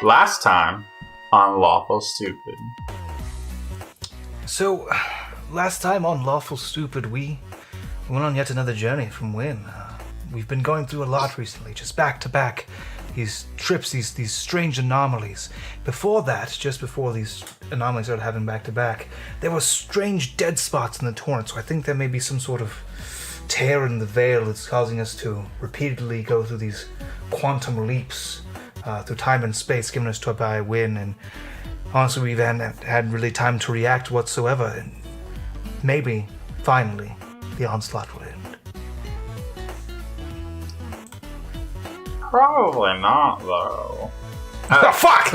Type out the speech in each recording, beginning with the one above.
Last time on Lawful Stupid. So, last time on Lawful Stupid, we went on yet another journey from Wynn. We've been going through a lot recently, just back to back. These trips, these strange anomalies. Before that, just before these anomalies started happening back to back, there were strange dead spots in the torrent, so I think there may be some sort of tear in the veil that's causing us to repeatedly go through these quantum leaps through time and space, given us to by Wynn, and honestly, we haven't had really time to react whatsoever, and maybe, finally, the onslaught will end. Probably not, though. Oh, fuck!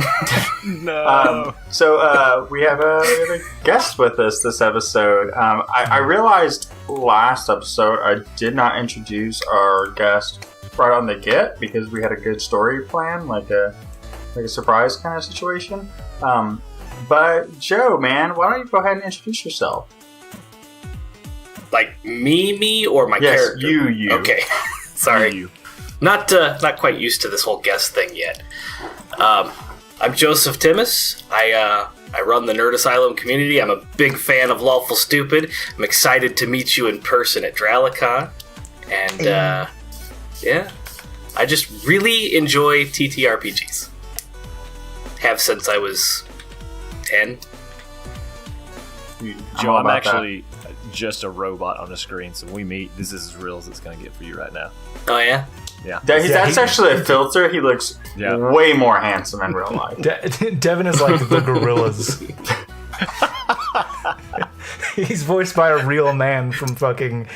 No. So we have a guest with us this episode. I realized last episode I did not introduce our guest right on the get because we had a good story plan, like a surprise kind of situation. But Joe, man, why don't you go ahead and introduce yourself? Like me, or my character? Yes, you. Okay, sorry. You. Not quite used to this whole guest thing yet. I'm Joseph Timmis. I run the Nerd Asylum community. I'm a big fan of Lawful Stupid. I'm excited to meet you in person at Dralicon. And, yeah. I just really enjoy TTRPGs. Have since I was 10. Joe, I'm actually just a robot on a screen, so when we meet, this is as real as it's going to get for you right now. Oh, yeah? Yeah. That's actually a filter. He looks way more handsome in real life. Devin is like the gorillas. He's voiced by a real man from fucking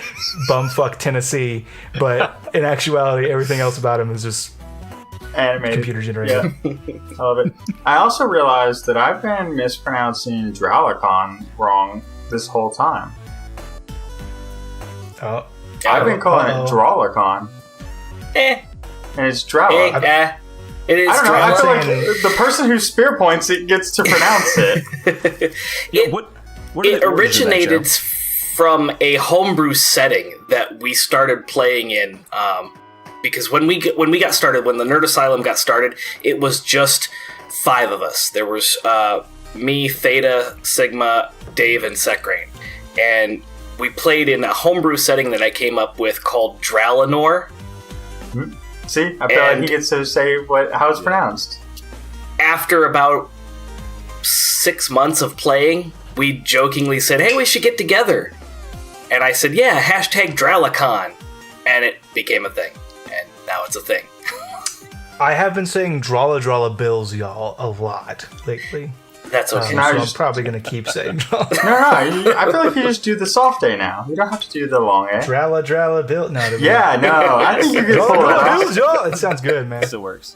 bumfuck Tennessee, but in actuality, everything else about him is just animated, computer generated. Yeah. I love it. I also realized that I've been mispronouncing Dralicon wrong this whole time. Oh, I've been calling it Dralicon. And it's Drala. It is. I don't know. I feel like Drala. the person who spear points it gets to pronounce it. It originated from a homebrew setting that we started playing in. Because when we got started, when the Nerd Asylum got started, it was just 5 of us. There was me, Theta, Sigma, Dave, and Sekrain. And we played in a homebrew setting that I came up with called Dralenor. See, I feel like he gets to say how it's pronounced. After about 6 months of playing, we jokingly said, "Hey, we should get together." And I said, "Yeah, hashtag Dralicon," and it became a thing, and now it's a thing. I have been saying Drala Bills, y'all, a lot lately. That's okay. So I'm probably going to keep saying Drala. No, I feel like you just do the soft A now. You don't have to do the long A. Drala Bill. No, I think you can pull it off. Bills, y'all. It sounds good, man. It works.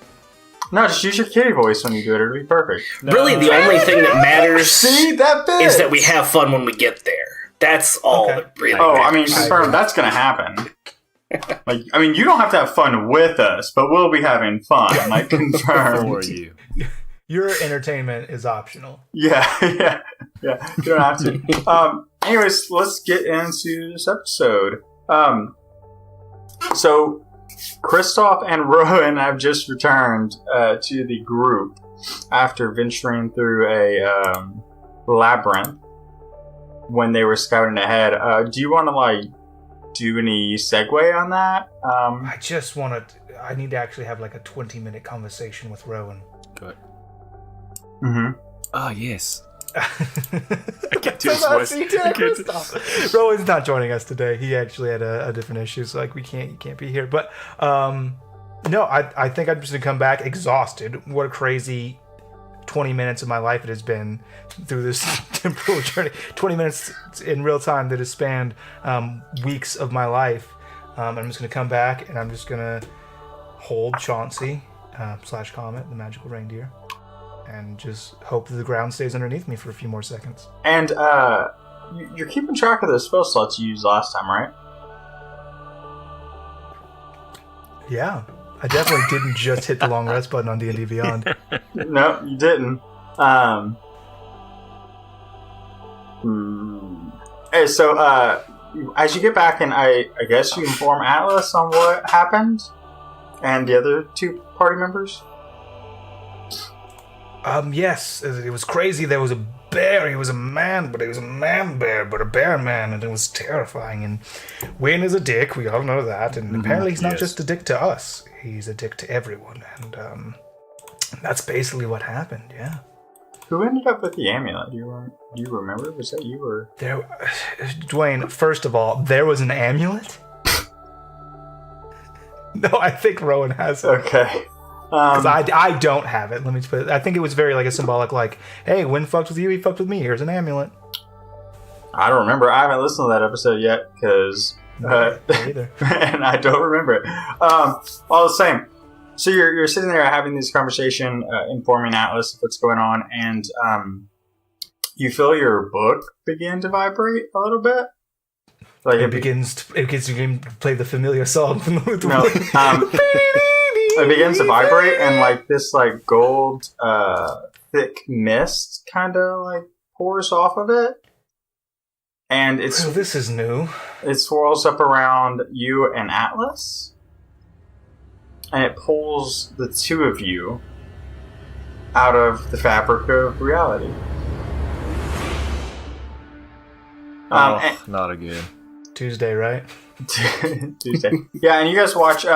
No, just use your kitty voice when you do it. It'll be perfect. No. Really, the only thing that matters See, that is that we have fun when we get there. That's all that really matters. Confirm that's going to happen. You don't have to have fun with us, but we'll be having fun. Like, confirmed. For you. Your entertainment is optional. Yeah. You don't have to. Anyways, let's get into this episode. So, Kristoff and Rowan have just returned to the group after venturing through a labyrinth when they were scouting ahead. Do you want to, do any segue on that? I just want to... I need to actually have, a 20-minute conversation with Rowan. Good. Mm-hmm. Ah, yes. I can't do his voice. Rowan's not joining us today. He actually had a different issue, so he can't be here. But no, I think I'm just gonna come back exhausted. What a crazy 20 minutes of my life it has been through this temporal journey. 20 minutes in real time that has spanned weeks of my life. I'm just gonna come back and I'm just gonna hold Chauncey / Comet, the magical reindeer, and just hope that the ground stays underneath me for a few more seconds. And you're keeping track of the spell slots you used last time, right? Yeah, I definitely didn't just hit the long rest button on D&D Beyond. No, you didn't. Hey, so as you get back, and I guess you inform Atlas on what happened, and the other 2 party members. Yes, it was crazy. There was a bear. He was a man, but he was a man bear, but a bear man, and it was terrifying. And Wayne is a dick. We all know that. And apparently he's not just a dick to us. He's a dick to everyone. And that's basically what happened, yeah. Who ended up with the amulet? Do you remember? Was that you or... Dwayne, first of all, there was an amulet? No, I think Rowan has it. Okay. Because I don't have it. Let me put it. I think it was very like a symbolic, like, hey, Wynn fucked with you, he fucked with me. Here's an amulet. I don't remember. I haven't listened to that episode yet because, either. and I don't remember it. All the same. So you're sitting there having this conversation, informing Atlas of what's going on, and you feel your book begin to vibrate a little bit. Like it begins to play the familiar song from the no, it begins to vibrate, and like this like gold thick mist kind of like pours off of it, and it's this is new. It swirls up around you and Atlas, and it pulls the two of you out of the fabric of reality. Not again. Tuesday, right? Tuesday. Yeah, and you guys watch.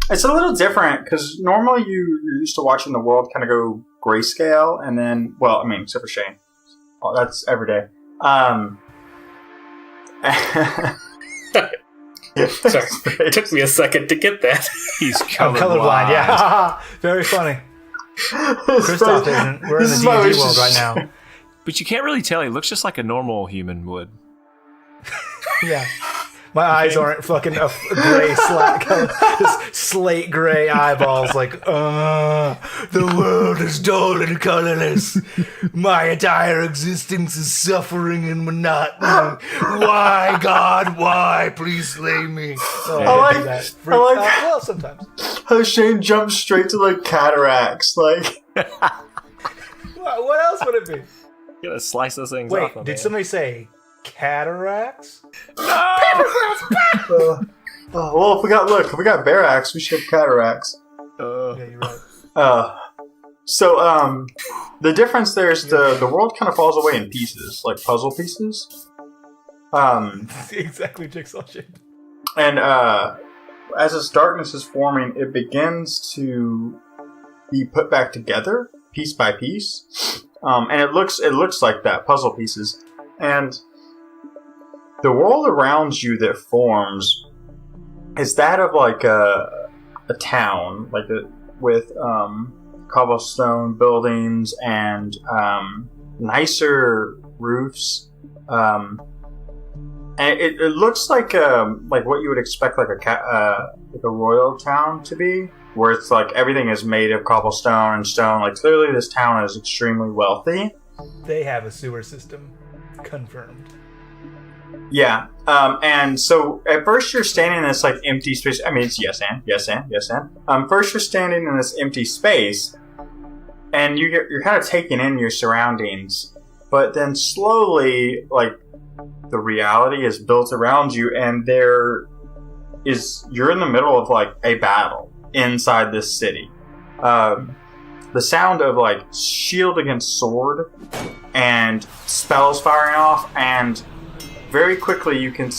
It's a little different because normally you're used to watching the world kind of go grayscale, and then, well, I mean, except for Shane. Oh, that's every day. Sorry, it took me a second to get that. He's colorblind. Yeah, very funny. Christoph isn't. We're in the D&D world right now. But you can't really tell. He looks just like a normal human would. Yeah. My eyes aren't fucking a gray slate gray eyeballs like, the world is dull and colorless. My entire existence is suffering and monotony. Why, God, why? Please slay me. Oh, I like that. Well, sometimes. How Shane jumps straight to like cataracts, like. What else would it be? You gotta slice those things off. Wait, did somebody say cataracts? No! Well, if we got barracks, we should have cataracts. Yeah, you're right. So the difference there is the world kind of falls away in pieces, like puzzle pieces. Exactly jigsaw shape. And as this darkness is forming, it begins to be put back together, piece by piece. And it looks like that, puzzle pieces. And the world around you that forms is that of like a town, like with cobblestone buildings and nicer roofs. And it looks like what you would expect like a royal town to be, where it's like everything is made of cobblestone and stone. Like clearly this town is extremely wealthy. They have a sewer system. Confirmed. Yeah. And so at first you're standing in this like empty space. I mean, it's yes and. First you're standing in this empty space, and you're kind of taking in your surroundings, but then slowly like the reality is built around you, and you're in the middle of like a battle inside this city. The sound of like shield against sword and spells firing off, and very quickly you can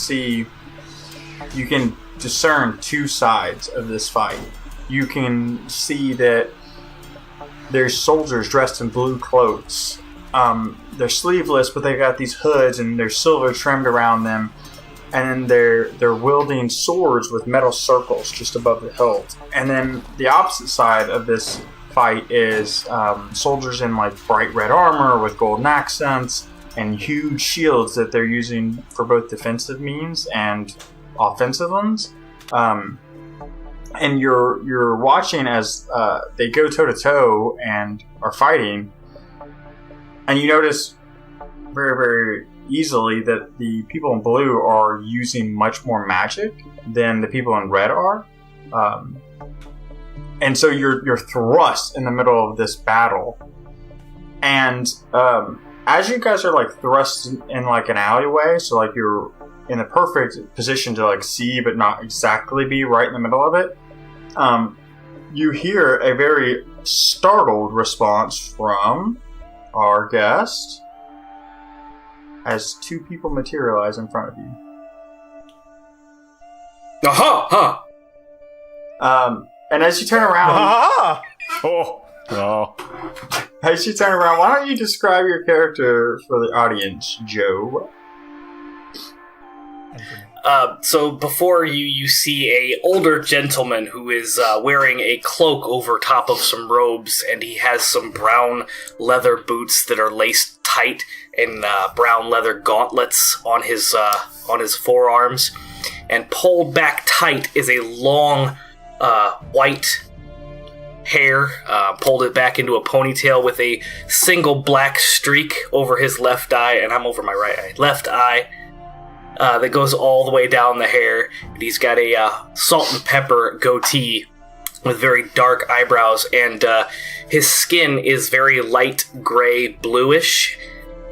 discern two sides of this fight. You can see that there's soldiers dressed in blue cloaks. They're sleeveless, but they got these hoods and they're silver trimmed around them, and they're wielding swords with metal circles just above the hilt. And then the opposite side of this fight is soldiers in like bright red armor with golden accents and huge shields that they're using for both defensive means and offensive ones. And you're watching as they go toe to toe and are fighting, and you notice very, very easily that the people in blue are using much more magic than the people in red are. And so you're thrust in the middle of this battle, and as you guys are like thrust in like an alleyway, so like you're in the perfect position to like see but not exactly be right in the middle of it, you hear a very startled response from our guest as two people materialize in front of you. Aha! Huh! And as you turn around... Ah! Oh. As you turn around, why don't you describe your character for the audience, Joe? So before you see a older gentleman who is wearing a cloak over top of some robes, and he has some brown leather boots that are laced tight and brown leather gauntlets on his forearms, and pulled back tight is a long white hair, pulled it back into a ponytail with a single black streak over his left eye, and I'm over my left eye. That goes all the way down the hair, and he's got a salt and pepper goatee with very dark eyebrows, and his skin is very light gray bluish,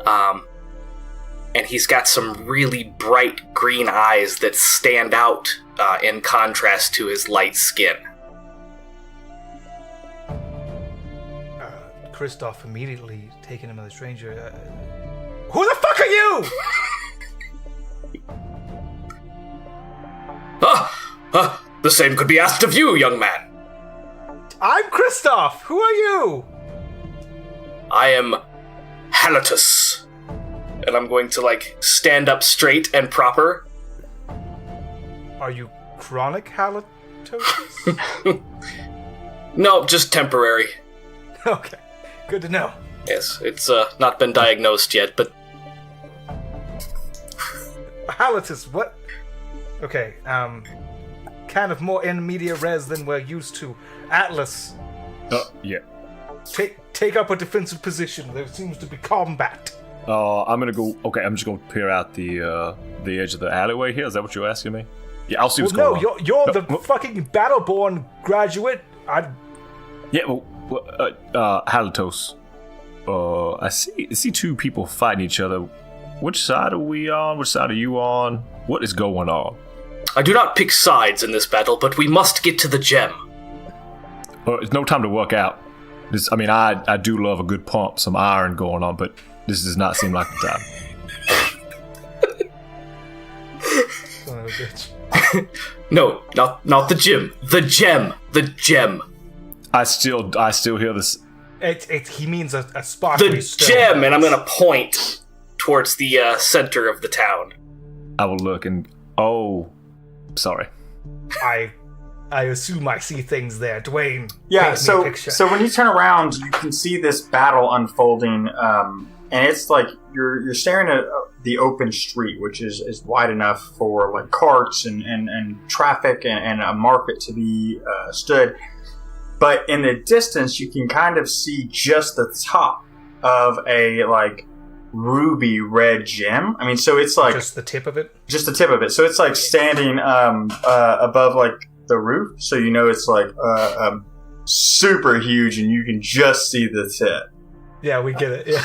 and he's got some really bright green eyes that stand out in contrast to his light skin. Kristoff immediately taking him as a stranger. Who the fuck are you? The same could be asked of you, young man. I'm Kristoff. Who are you? I am Halatus. And I'm going to, stand up straight and proper. Are you chronic halitosis? No, just temporary. Okay, good to know. Yes, it's not been diagnosed yet, but... Halatus, what? Okay, kind of more in media res than we're used to. Atlas. Yeah. Take up a defensive position. There seems to be combat. I'm gonna go. Okay, I'm just gonna peer out the edge of the alleyway here. Is that what you're asking me? Yeah, I'll see what's going on. You're the fucking Battleborn graduate. Yeah, Halatos. I see two people fighting each other. Which side are we on? Which side are you on? What is going on? I do not pick sides in this battle, but we must get to the gem. It's no time to work out. I do love a good pump, some iron going on, but this does not seem like the time. Son of a bitch. No, not the gym. The gem. The gem. I still hear this. He means a sparkly The stone. gem, and I'm gonna point towards the center of the town. I will look and sorry. I assume I see things there, Dwayne. Yeah, paint me a picture. so when you turn around, you can see this battle unfolding, and it's like you're staring at the open street, which is wide enough for carts and traffic and a market to be stood. But in the distance, you can kind of see just the top of a ruby red gem. So it's just the tip of it. Just the tip of it. So it's standing above the roof. So it's super huge, and you can just see the tip. Yeah, we get it. Yeah.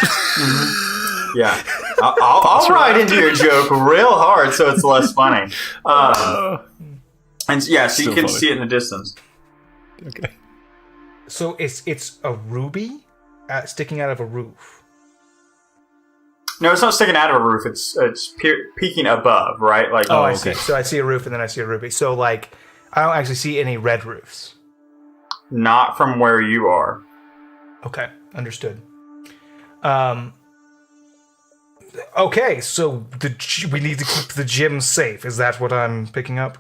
Yeah. I'll ride into your joke real hard so it's less funny. And yeah, so you can see it in the distance. Okay. So it's a ruby sticking out of a roof. No, it's not sticking out of a roof. It's peeking above, right? I see. So I see a roof and then I see a ruby. So I don't actually see any red roofs. Not from where you are. Okay, understood. Okay, so we need to keep the gym safe. Is that what I'm picking up?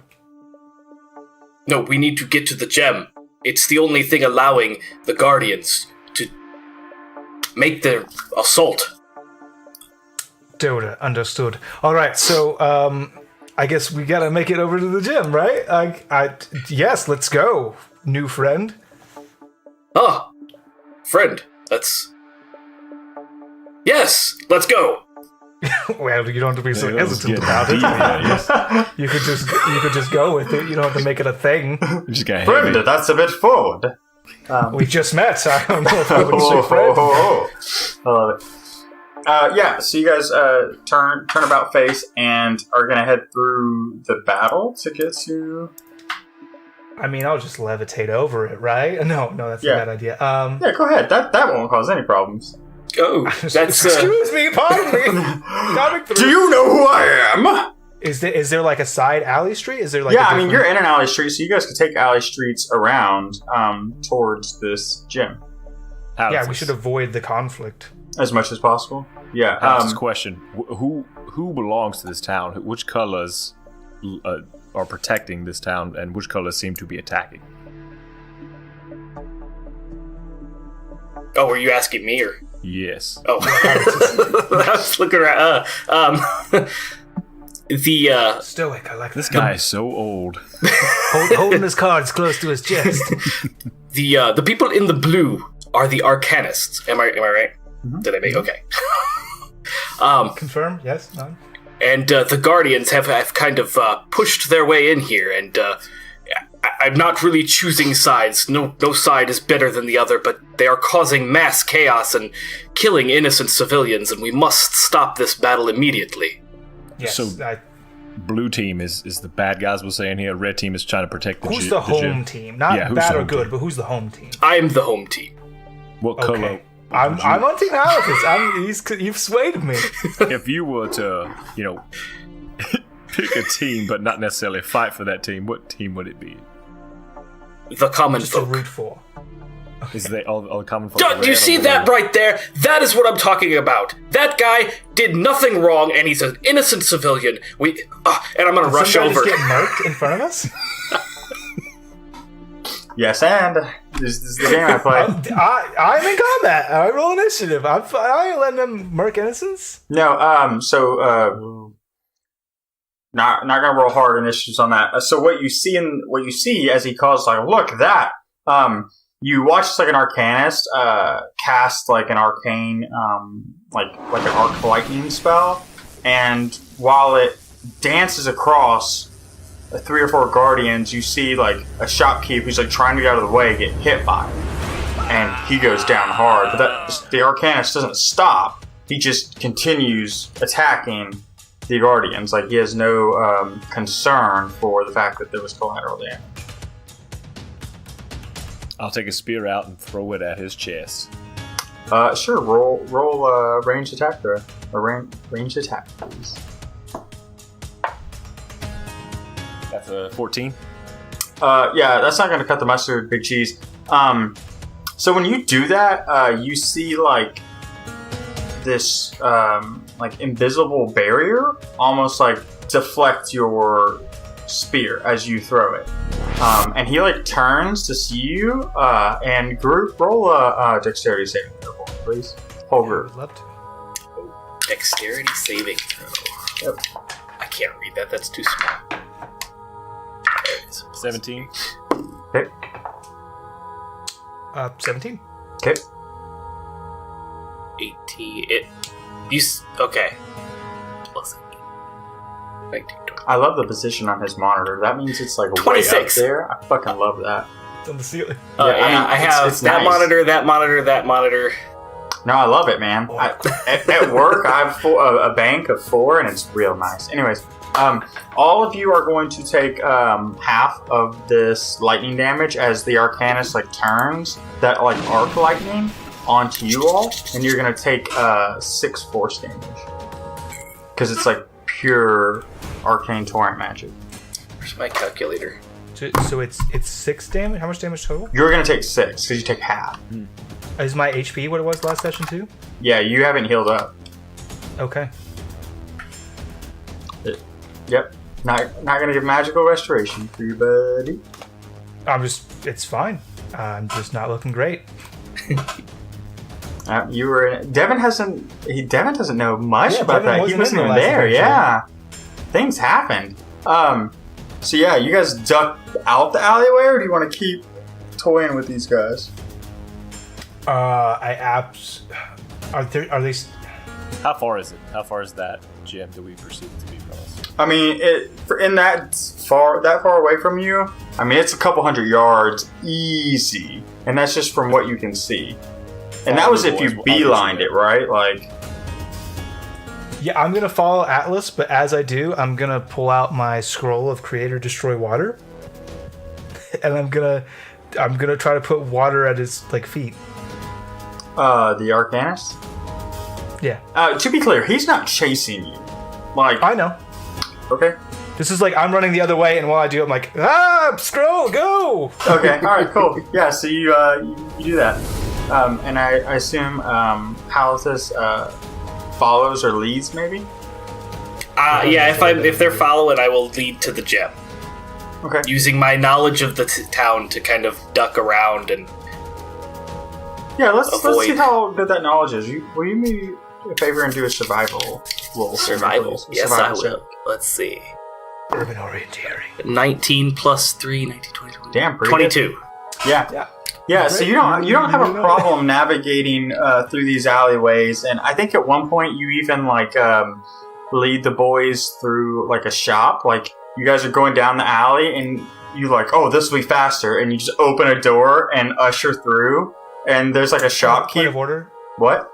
No, we need to get to the gem. It's the only thing allowing the Guardians to make their assault. Dude, understood. All right, so I guess we gotta make it over to the gym, right? Yes, let's go, new friend. Friend. Yes, let's go. Well, you don't have to be so Yeah, hesitant let's about it. Yeah, You could just go with it. You don't have to make it a thing. just got Friend, heavy. that's a bit forward. We just met. I don't know if I would say friend. I love it. Yeah, so you guys turn about face and are going to head through the battle to get to I mean, I'll just levitate over it, right? No, that's a bad idea. Yeah, go ahead. That won't cause any problems. Oh, that's excuse me, pardon me. Coming through. Do you know who I am? Is there like a side alley street? Is there like I mean, you're in an alley street, so you guys can take alley streets around towards this gym. Yeah, we should avoid the conflict as much as possible. Yeah. Alex's question: Who belongs to this town? Which colors are protecting this town, and which colors seem to be attacking? Oh, were you asking me or? Yes. Oh, I was looking around. The stoic. I like this guy is so old. Holding his cards close to his chest. The people in the blue are the Arcanists. Am I right? Mm-hmm. Did I make okay? Confirm? Yes. No. And the Guardians have kind of pushed their way in here, and I'm not really choosing sides. No side is better than the other, but they are causing mass chaos and killing innocent civilians, and we must stop this battle immediately. Yes, so, blue team is the bad guys we're saying here. Red team is trying to protect the Who's the home gym. team? Not bad or good, but who's the home team? I'm the home team. What color? I'm on Team Halifax. You've swayed me. If you were to, pick a team but not necessarily fight for that team, what team would it be? The common Just folk. To root for. Okay. Is they all the common folk? Do you see that right there? That is what I'm talking about. That guy did nothing wrong, and he's an innocent civilian. And I'm gonna rush over. Just get murked in front of us? Yes, and this is the game I play. I'm in combat. I roll initiative. I ain't letting them murk innocents. No, not gonna roll hard initiatives on that. So what you see as he calls, like, look that. You watch like an Arcanist cast like an arcane, like an arc lightning spell, and while it dances across 3 or 4 guardians, you see like a shopkeep who's like trying to get out of the way, get hit by it, and he goes down hard. But the Arcanist doesn't stop; he just continues attacking the guardians. Like he has no concern for the fact that there was collateral damage. I'll take a spear out and throw it at his chest. Sure. Roll ranged attack there. Or ranged attack, please. That's a 14. Yeah, that's not going to cut the mustard, Big Cheese. So when you do that, you see like this like invisible barrier, almost like deflect your spear as you throw it. And he like turns to see you, and group roll a dexterity saving throw, please. Whole group. I'd love to. Dexterity saving throw. Yep. I can't read that. That's too small. 17. Okay. 17. Okay. 18. Okay. Plus 19. I love the position on his monitor. That means it's like 26. way up there. I fucking love that. It's on the ceiling. I have it's that nice. monitor, that monitor, that monitor. No, I love it, man. At work, I have a bank of 4, and it's real nice. Anyways, all of you are going to take half of this lightning damage as the Arcanist like turns that like arc lightning onto you all, and you're gonna take 6 force damage because it's like pure arcane torrent magic. Where's my calculator? So it's 6 damage. How much damage total? You're gonna take 6 because you take half. Is my HP what it was last session too? Yeah, you haven't healed up. Okay. Yep. Not gonna give magical restoration for you, buddy. It's fine. I'm just not looking great. You were in. Devin doesn't know much about Devin that. He wasn't even last there. adventure. Yeah, things happened. So yeah, you guys duck out the alleyway, or do you want to keep toying with these guys? Are they? How far is it? How far is that gym that we perceive to be from us? I mean, that far away from you. I mean, it's a couple hundred yards, easy, and that's just from what you can see. And that was if you beelined it, right? Like, Yeah, I'm gonna follow Atlas, but as I do, I'm gonna pull out my scroll of Create or Destroy Water, and I'm gonna try to put water at his feet. The Arcanist? Yeah. To be clear, he's not chasing you. I know. Okay. This is I'm running the other way, and while I do, I'm like, scroll, go! Okay, alright, cool. Yeah, so you do that. And I assume Halitus follows or leads, maybe? Yeah, if they're following, I will lead to the gem. Okay. Using my knowledge of the town to kind of duck around and let's see avoid. how good that knowledge is. Will you me a favor and do a survival roll? Survival? Yes, survival I will. check. Let's see. Urban orienteering. 19 plus 3, 19, 20, 20. Damn, pretty 22. good. Yeah, so you don't have a problem navigating through these alleyways, and I think at one point you even lead the boys through a shop. You guys are going down the alley, and you oh, this will be faster, and you just open a door and usher through, and there's a shopkeep. Point of order. What?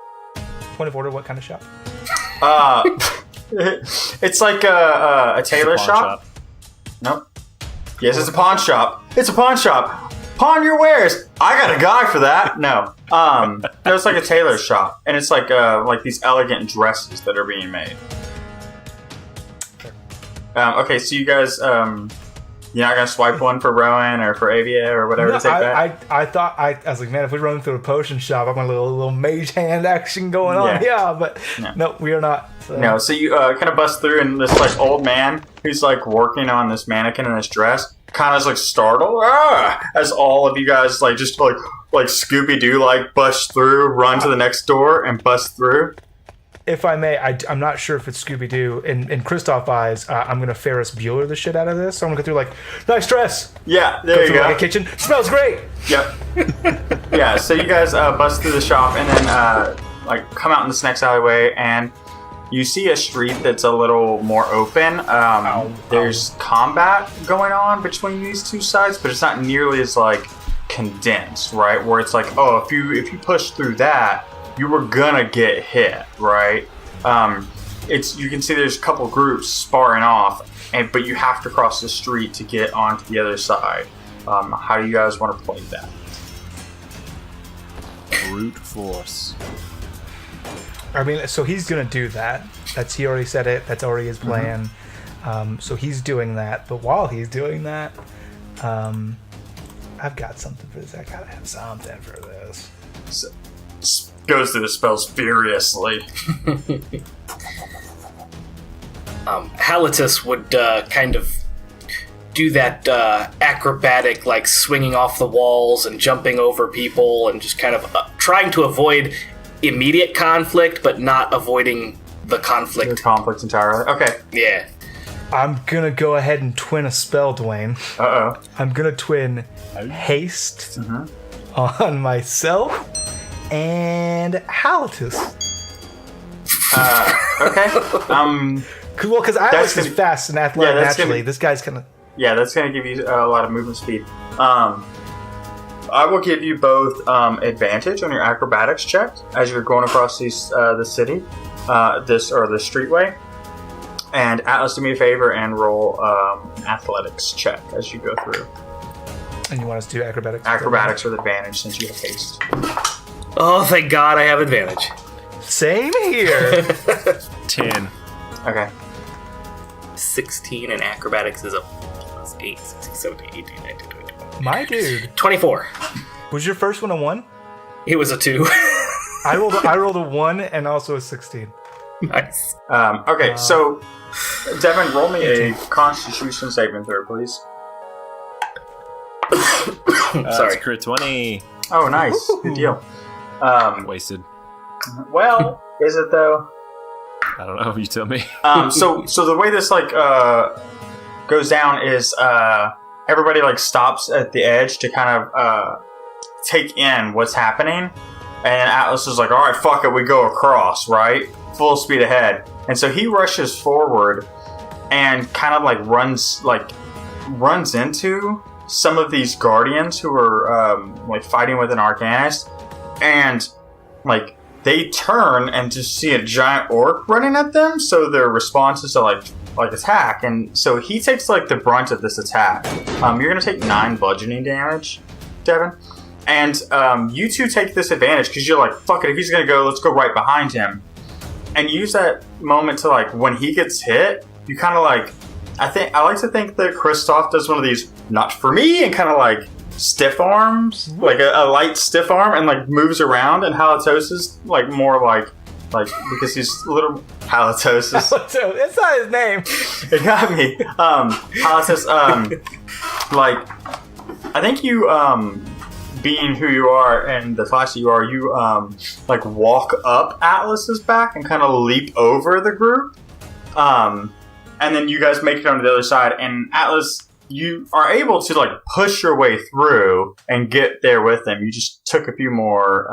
Point of order. What kind of shop? It's a tailor shop. Nope. Yes, it's a pawn shop. It's a pawn shop. Pawn your wares. I got a guy for that. No. There's a tailor shop, and it's these elegant dresses that are being made. Okay, so you guys, you're not gonna swipe one for Rowan or for Avia or whatever to take back? I was like, man, if we run through a potion shop, I'm gonna little mage hand action going on. Yeah, but no, we are not. So. No, so you kind of bust through, and this old man who's working on this mannequin in this dress kind of is startled as all of you guys just Scooby Doo bust through, run to the next door, and bust through. If I may, I'm not sure if it's Scooby Doo. In Christoph eyes, I'm gonna Ferris Bueller the shit out of this. So I'm gonna go through nice dress. Yeah, there you go. A kitchen smells great. Yep. Yeah. So you guys bust through the shop and then come out in this next alleyway, and you see a street that's a little more open. There's combat going on between these two sides, but it's not nearly as condensed, right? Where it's oh, if you push through that, you were gonna get hit, right? You can see there's a couple groups sparring off, but you have to cross the street to get onto the other side. How do you guys want to play that? Brute force. I mean, so he's gonna do that. He already said it. That's already his plan. So he's doing that. But while he's doing that, I've got something for this. I gotta have something for this. So, goes through the spells furiously. Halitus would kind of do that acrobatic, swinging off the walls and jumping over people and just kind of trying to avoid immediate conflict, but not avoiding the conflict. The conflict entirely. Okay. Yeah. I'm gonna go ahead and twin a spell, Dwayne. Uh-oh. I'm gonna twin haste on myself and Halitus. Okay. Well, because Alex is fast and athletic naturally. This guy's kind of... Yeah, that's going to give you a lot of movement speed. I will give you both advantage on your acrobatics check as you're going across the city, the streetway. And Atlas, do me a favor and roll an athletics check as you go through. And you want us to do acrobatics? Acrobatics with advantage since you have haste. Oh, thank God I have advantage. Same here. 10. Okay. 16 and acrobatics is a plus 8, 16, 17, 18, 19, 20. My dude. 24. Was your first one a 1? It was a 2. I rolled a 1 and also a 16. Nice. Okay, so Devin, roll me a Constitution saving throw, please. Sorry. Crit 20. Oh, nice. Good deal. Wasted. Well, is it though? I don't know. You tell me. So the way this goes down is everybody stops at the edge to kind of take in what's happening, and Atlas is like, "All right, fuck it, we go across, right? Full speed ahead." And so he rushes forward and kind of runs into some of these guardians who are fighting with an Arcanist, and they turn and just see a giant orc running at them. So their response is to attack, and so he takes like the brunt of this attack. You're gonna take 9 bludgeoning damage, Devin, and you two take this advantage because you're like, fuck it, if he's gonna go, let's go right behind him, and use that moment to like when he gets hit, you kind of like, I like to think that Kristoff does one of these not for me and kind of like stiff arms, like a light stiff arm, and like moves around, and Halitosis like more like because he's a little Halitosis. It's not his name. It got me. Halitosis, like I think you being who you are and the class you are, you like walk up Atlas's back and kind of leap over the group, and then you guys make it onto the other side, and Atlas, you are able to like push your way through and get there with them. You just took a few more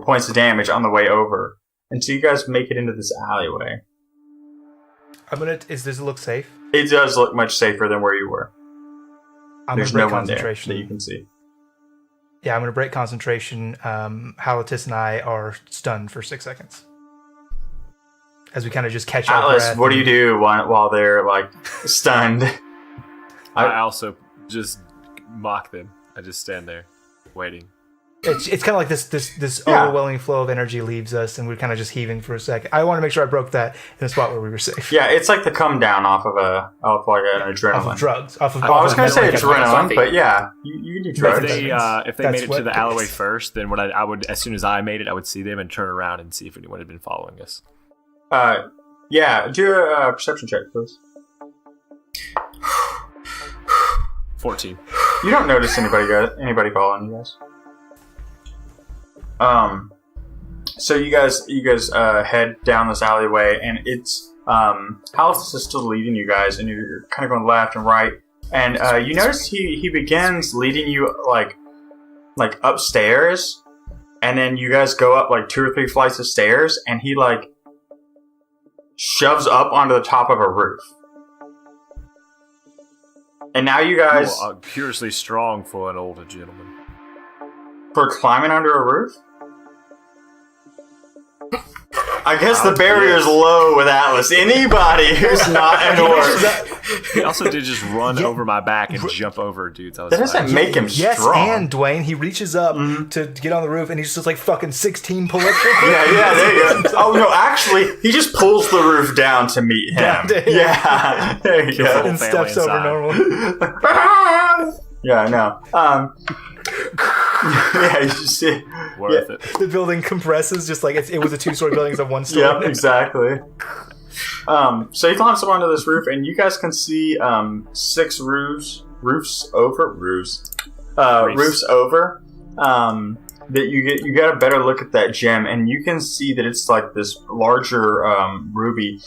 points of damage on the way over, and so you guys make it into this alleyway. Does it look safe? It does look much safer than where you were. There's no one there that you can see. Yeah, I'm gonna break concentration. Halatis and I are stunned for 6 seconds as we kind of just catch our breath. Atlas, what do you do while they're like stunned? I also just mock them. I just stand there, waiting. It's kind of like this overwhelming flow of energy leaves us, and we're kind of just heaving for a second. I want to make sure I broke that in a spot where we were safe. Yeah, it's like the come down off like an adrenaline. Off of drugs. I was going to say adrenaline, but yeah, you can do drugs. If they made it to the alleyway first, then what I would, as soon as I made it, I would see them and turn around and see if anyone had been following us. Yeah, do a perception check, please. 14. You don't notice anybody following you guys. So you guys head down this alleyway, and it's Halithus is still leading you guys, and you're kind of going left and right, and you notice he begins leading you like upstairs, and then you guys go up like 2 or 3 flights of stairs, and he like shoves up onto the top of a roof. And now you guys curiously strong for an older gentleman. For climbing under a roof? I guess the barrier is low with Atlas. Anybody who's not an orc. He also did just run over my back and jump over dudes. That doesn't make him strong. Yes, and Dwayne, he reaches up to get on the roof, and he's just like fucking 16 pull-ups. Yeah, there you go. Oh, no, actually, he just pulls the roof down to meet him. Yeah, there you go. And steps over normal. Yeah, I know. Yeah, you should see. Worth it. The building compresses just like it was a 2-story building instead of 1 story. Yeah, exactly. So he climbs up onto this roof, and you guys can see 6 roofs over. That you get a better look at that gem, and you can see that it's like this larger ruby,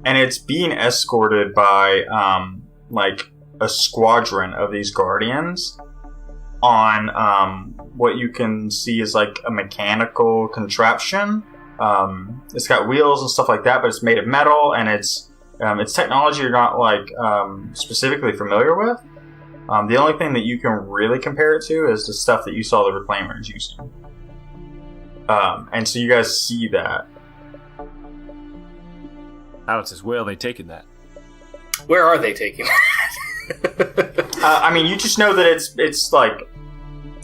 and it's being escorted by like a squadron of these guardians on what you can see is like a mechanical contraption. It's got wheels and stuff like that, but it's made of metal, and it's technology you're not like specifically familiar with. The only thing that you can really compare it to is the stuff that you saw the Reclaimers using. And so you guys see that. Alex says, where are they taking that? Where are they taking that? I mean, you just know that it's like...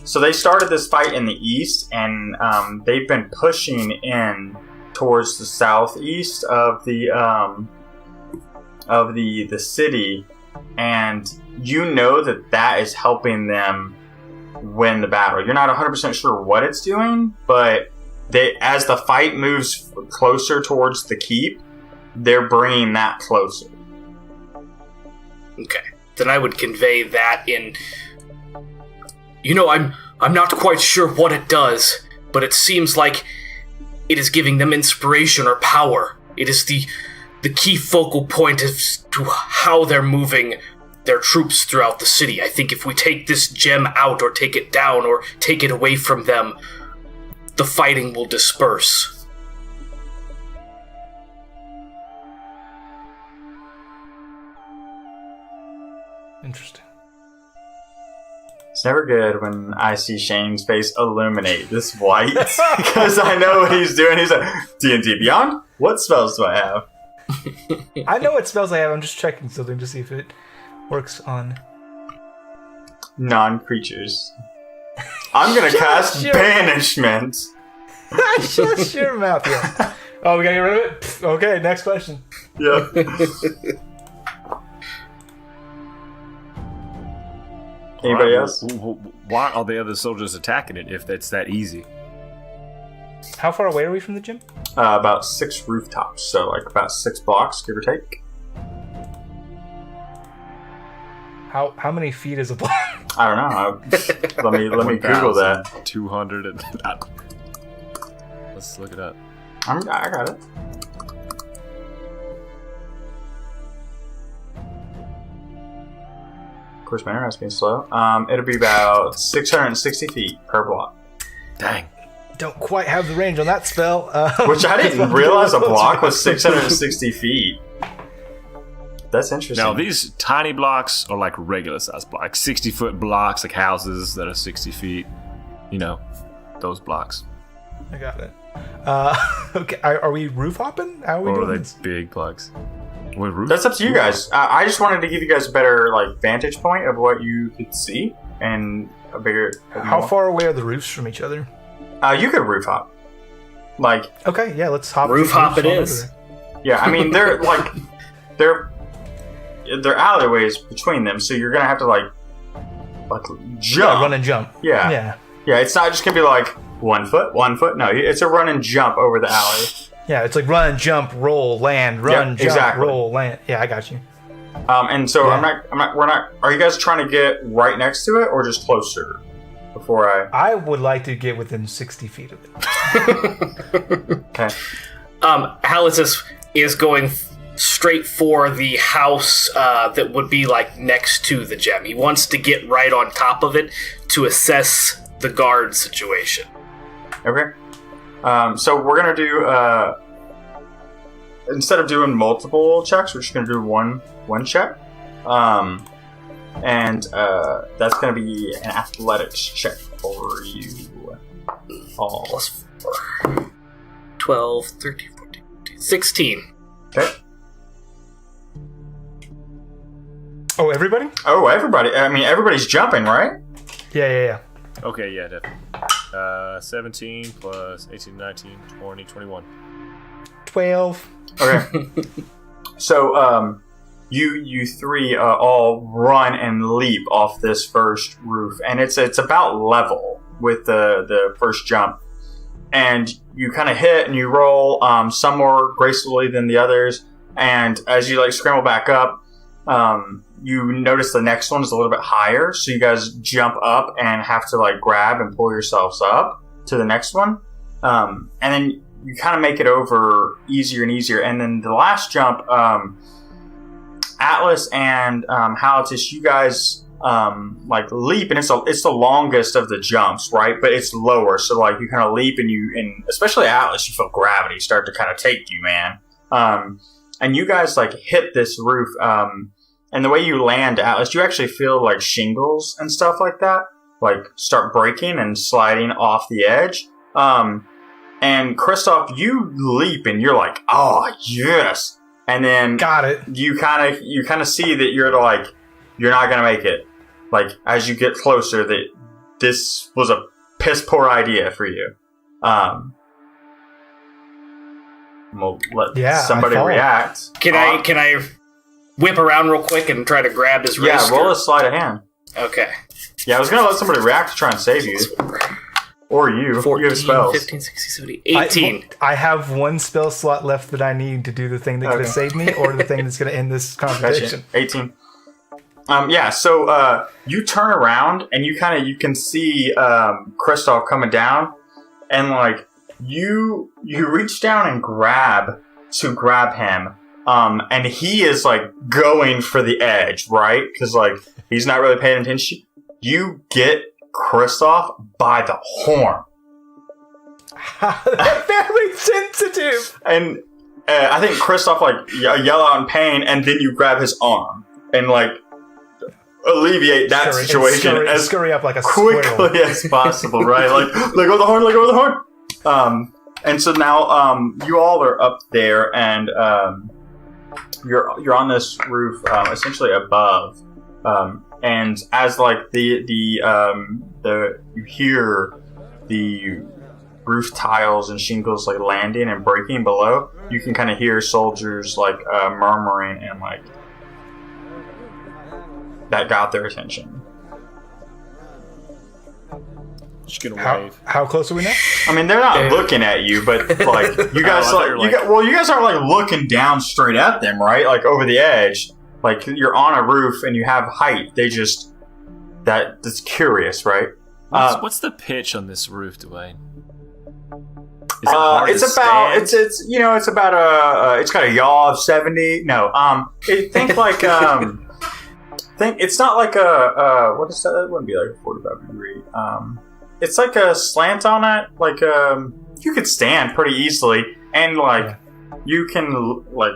So they started this fight in the east, and they've been pushing in towards the southeast of the city, and you know that is helping them win the battle. You're not 100% sure what it's doing, but as the fight moves closer towards the keep, they're bringing that closer. Okay. Then I would convey that in... I'm not quite sure what it does, but it seems like it is giving them inspiration or power. It is the key focal point as to how they're moving their troops throughout the city. I think if we take this gem out or take it down or take it away from them, the fighting will disperse. Interesting. It's never good when I see Shane's face illuminate this white, because I know what he's doing. He's like, D&D Beyond? What spells do I have? I know what spells I have. I'm just checking something to see if it works on non-creatures. I'm gonna cast banishment. Shut your mouth, yeah. Oh, we gotta get rid of it? Okay, next question. Yeah. Anybody else? Why are the other soldiers attacking it if it's that easy? How far away are we from the gym? About 6 rooftops, so like about 6 blocks, give or take. How many feet is a block? I don't know. Let me Google that. 200 and let's look it up. I got it. Of course, my internet's being slow. It'll be about 660 feet per block. Dang. Don't quite have the range on that spell. Which I didn't realize a block was 660 feet. That's interesting. Now, these tiny blocks are like regular size blocks. 60-foot blocks, like houses that are 60 feet. You know, those blocks. I got it. Okay, are we roof hopping? How are we or doing are they this? big blocks? What roof? That's up to you guys. I just wanted to give you guys a better vantage point of what you could see and a bigger. How far away are the roofs from each other? You could roof hop. Okay, yeah, let's hop. Roof hop it is. Yeah, I mean they're they're alleyways between them, so you're gonna have to jump. Yeah, run and jump. Yeah. It's not just gonna be 1 foot, 1 foot. No, it's a run and jump over the alley. Yeah, it's like run, jump, roll, land, run, jump, exactly. roll, land. Yeah, I got you. And so Yeah. we're not. Are you guys trying to get right next to it or just closer? Before I would like to get within 60 feet of it. Okay. Halitus is going straight for the house that would be next to the gem. He wants to get right on top of it to assess the guard situation. Okay. So we're gonna do instead of doing multiple checks, we're just gonna do one check. And that's gonna be an athletics check for you all. Plus 4. 12, 13, 14, 15, 16. Okay. Oh, everybody? Oh, everybody. I mean, everybody's jumping, right? Yeah. Okay, yeah, definitely. 17 plus 18, 19, 20, 21. 12. Okay. So, you three all run and leap off this first roof, and it's about level with the first jump, and you kind of hit and you roll, some more gracefully than the others, and as you scramble back up, you notice the next one's a little bit higher, so you guys jump up and have to grab and pull yourselves up to the next one, and then you kind of make it over easier and easier, and then the last jump, Atlas and Halitus, you guys leap, and it's the longest of the jumps, right? But it's lower, so you kind of leap, and especially Atlas, you feel gravity start to kind of take you, man. And you guys hit this roof, and the way you land, Atlas, you actually feel shingles and stuff like that, start breaking and sliding off the edge. And Kristoff, you leap, and you're oh yes. And then got it. You kind of see that you're not gonna make it. As you get closer, that this was a piss poor idea for you. We'll let somebody react. Can I whip around real quick and try to grab his wrist? Yeah, roll a sleight of hand. Okay. Yeah, I was gonna let somebody react to try and save you. Or you. 14, you have spells. 15, 16, 17, 18. I have one spell slot left that I need to do the thing that could have saved me, or the thing that's going to end this conversation. Gotcha. 18. So you turn around and you can see Kristoff coming down, and you reach down and grab him, and he is going for the edge, right? Because he's not really paying attention. You get Kristoff by the horn. Very sensitive. And I think Kristoff yell out in pain, and then you grab his arm and alleviate that situation as scurry up like a quickly squirrel. as possible, right? Let go of the horn, let go of the horn. And so now you all are up there, and you're on this roof, essentially above, and as like the you hear the roof tiles and shingles like landing and breaking below. You can kind of hear soldiers like murmuring and like that got their attention. Just gonna wave. How close are we now? I mean, they're not looking at you, but like you guys, you guys aren't like looking down straight at them, right? Like over the edge, like you're on a roof and you have height. They just that's curious, right? What's the pitch on this roof, Dwayne? Is it hard it's to about stand? it's about it's got a yaw of 70. No, think like think it's not like a what is that? That wouldn't be like a 45 degree. It's like a slant on it. Like you could stand pretty easily, and like you can like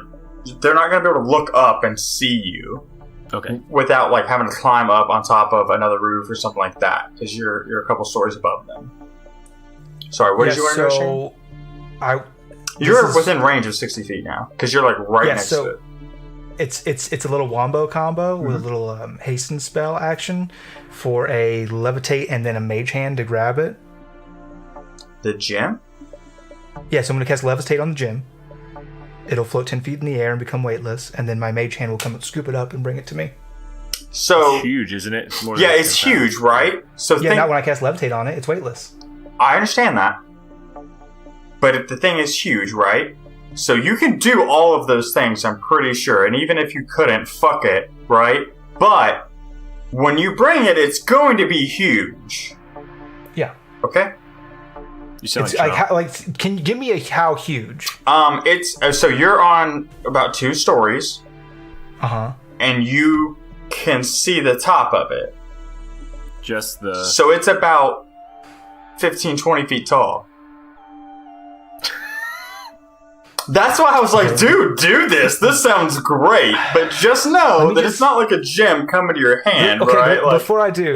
they're not gonna be able to look up and see you. Okay. Without like having to climb up on top of another roof or something like that, because you're a couple stories above them. Sorry, what did you want to say? You're within range of 60 feet now, because you're like right next to it. It's a little wombo combo with a little hasten spell action for a levitate and then a mage hand to grab it. The gem? Yeah, so I'm going to cast levitate on the gem. It'll float 10 feet in the air and become weightless, and then my mage hand will come and scoop it up and bring it to me. So it's huge, isn't it? It's more it's huge, right? So not when I cast levitate on it. It's weightless. I understand that, but the thing is huge, right? So you can do all of those things, I'm pretty sure. And even if you couldn't, fuck it, right? But when you bring it, it's going to be huge. Yeah. Okay. You sound like can you give me a how huge? It's so you're on about 2 stories. And you can see the top of it. So it's about 15, 20 feet tall. That's why I was like, dude, do this. This sounds great. But just know that it's not like a gem coming to your hand, right? Like, before I do.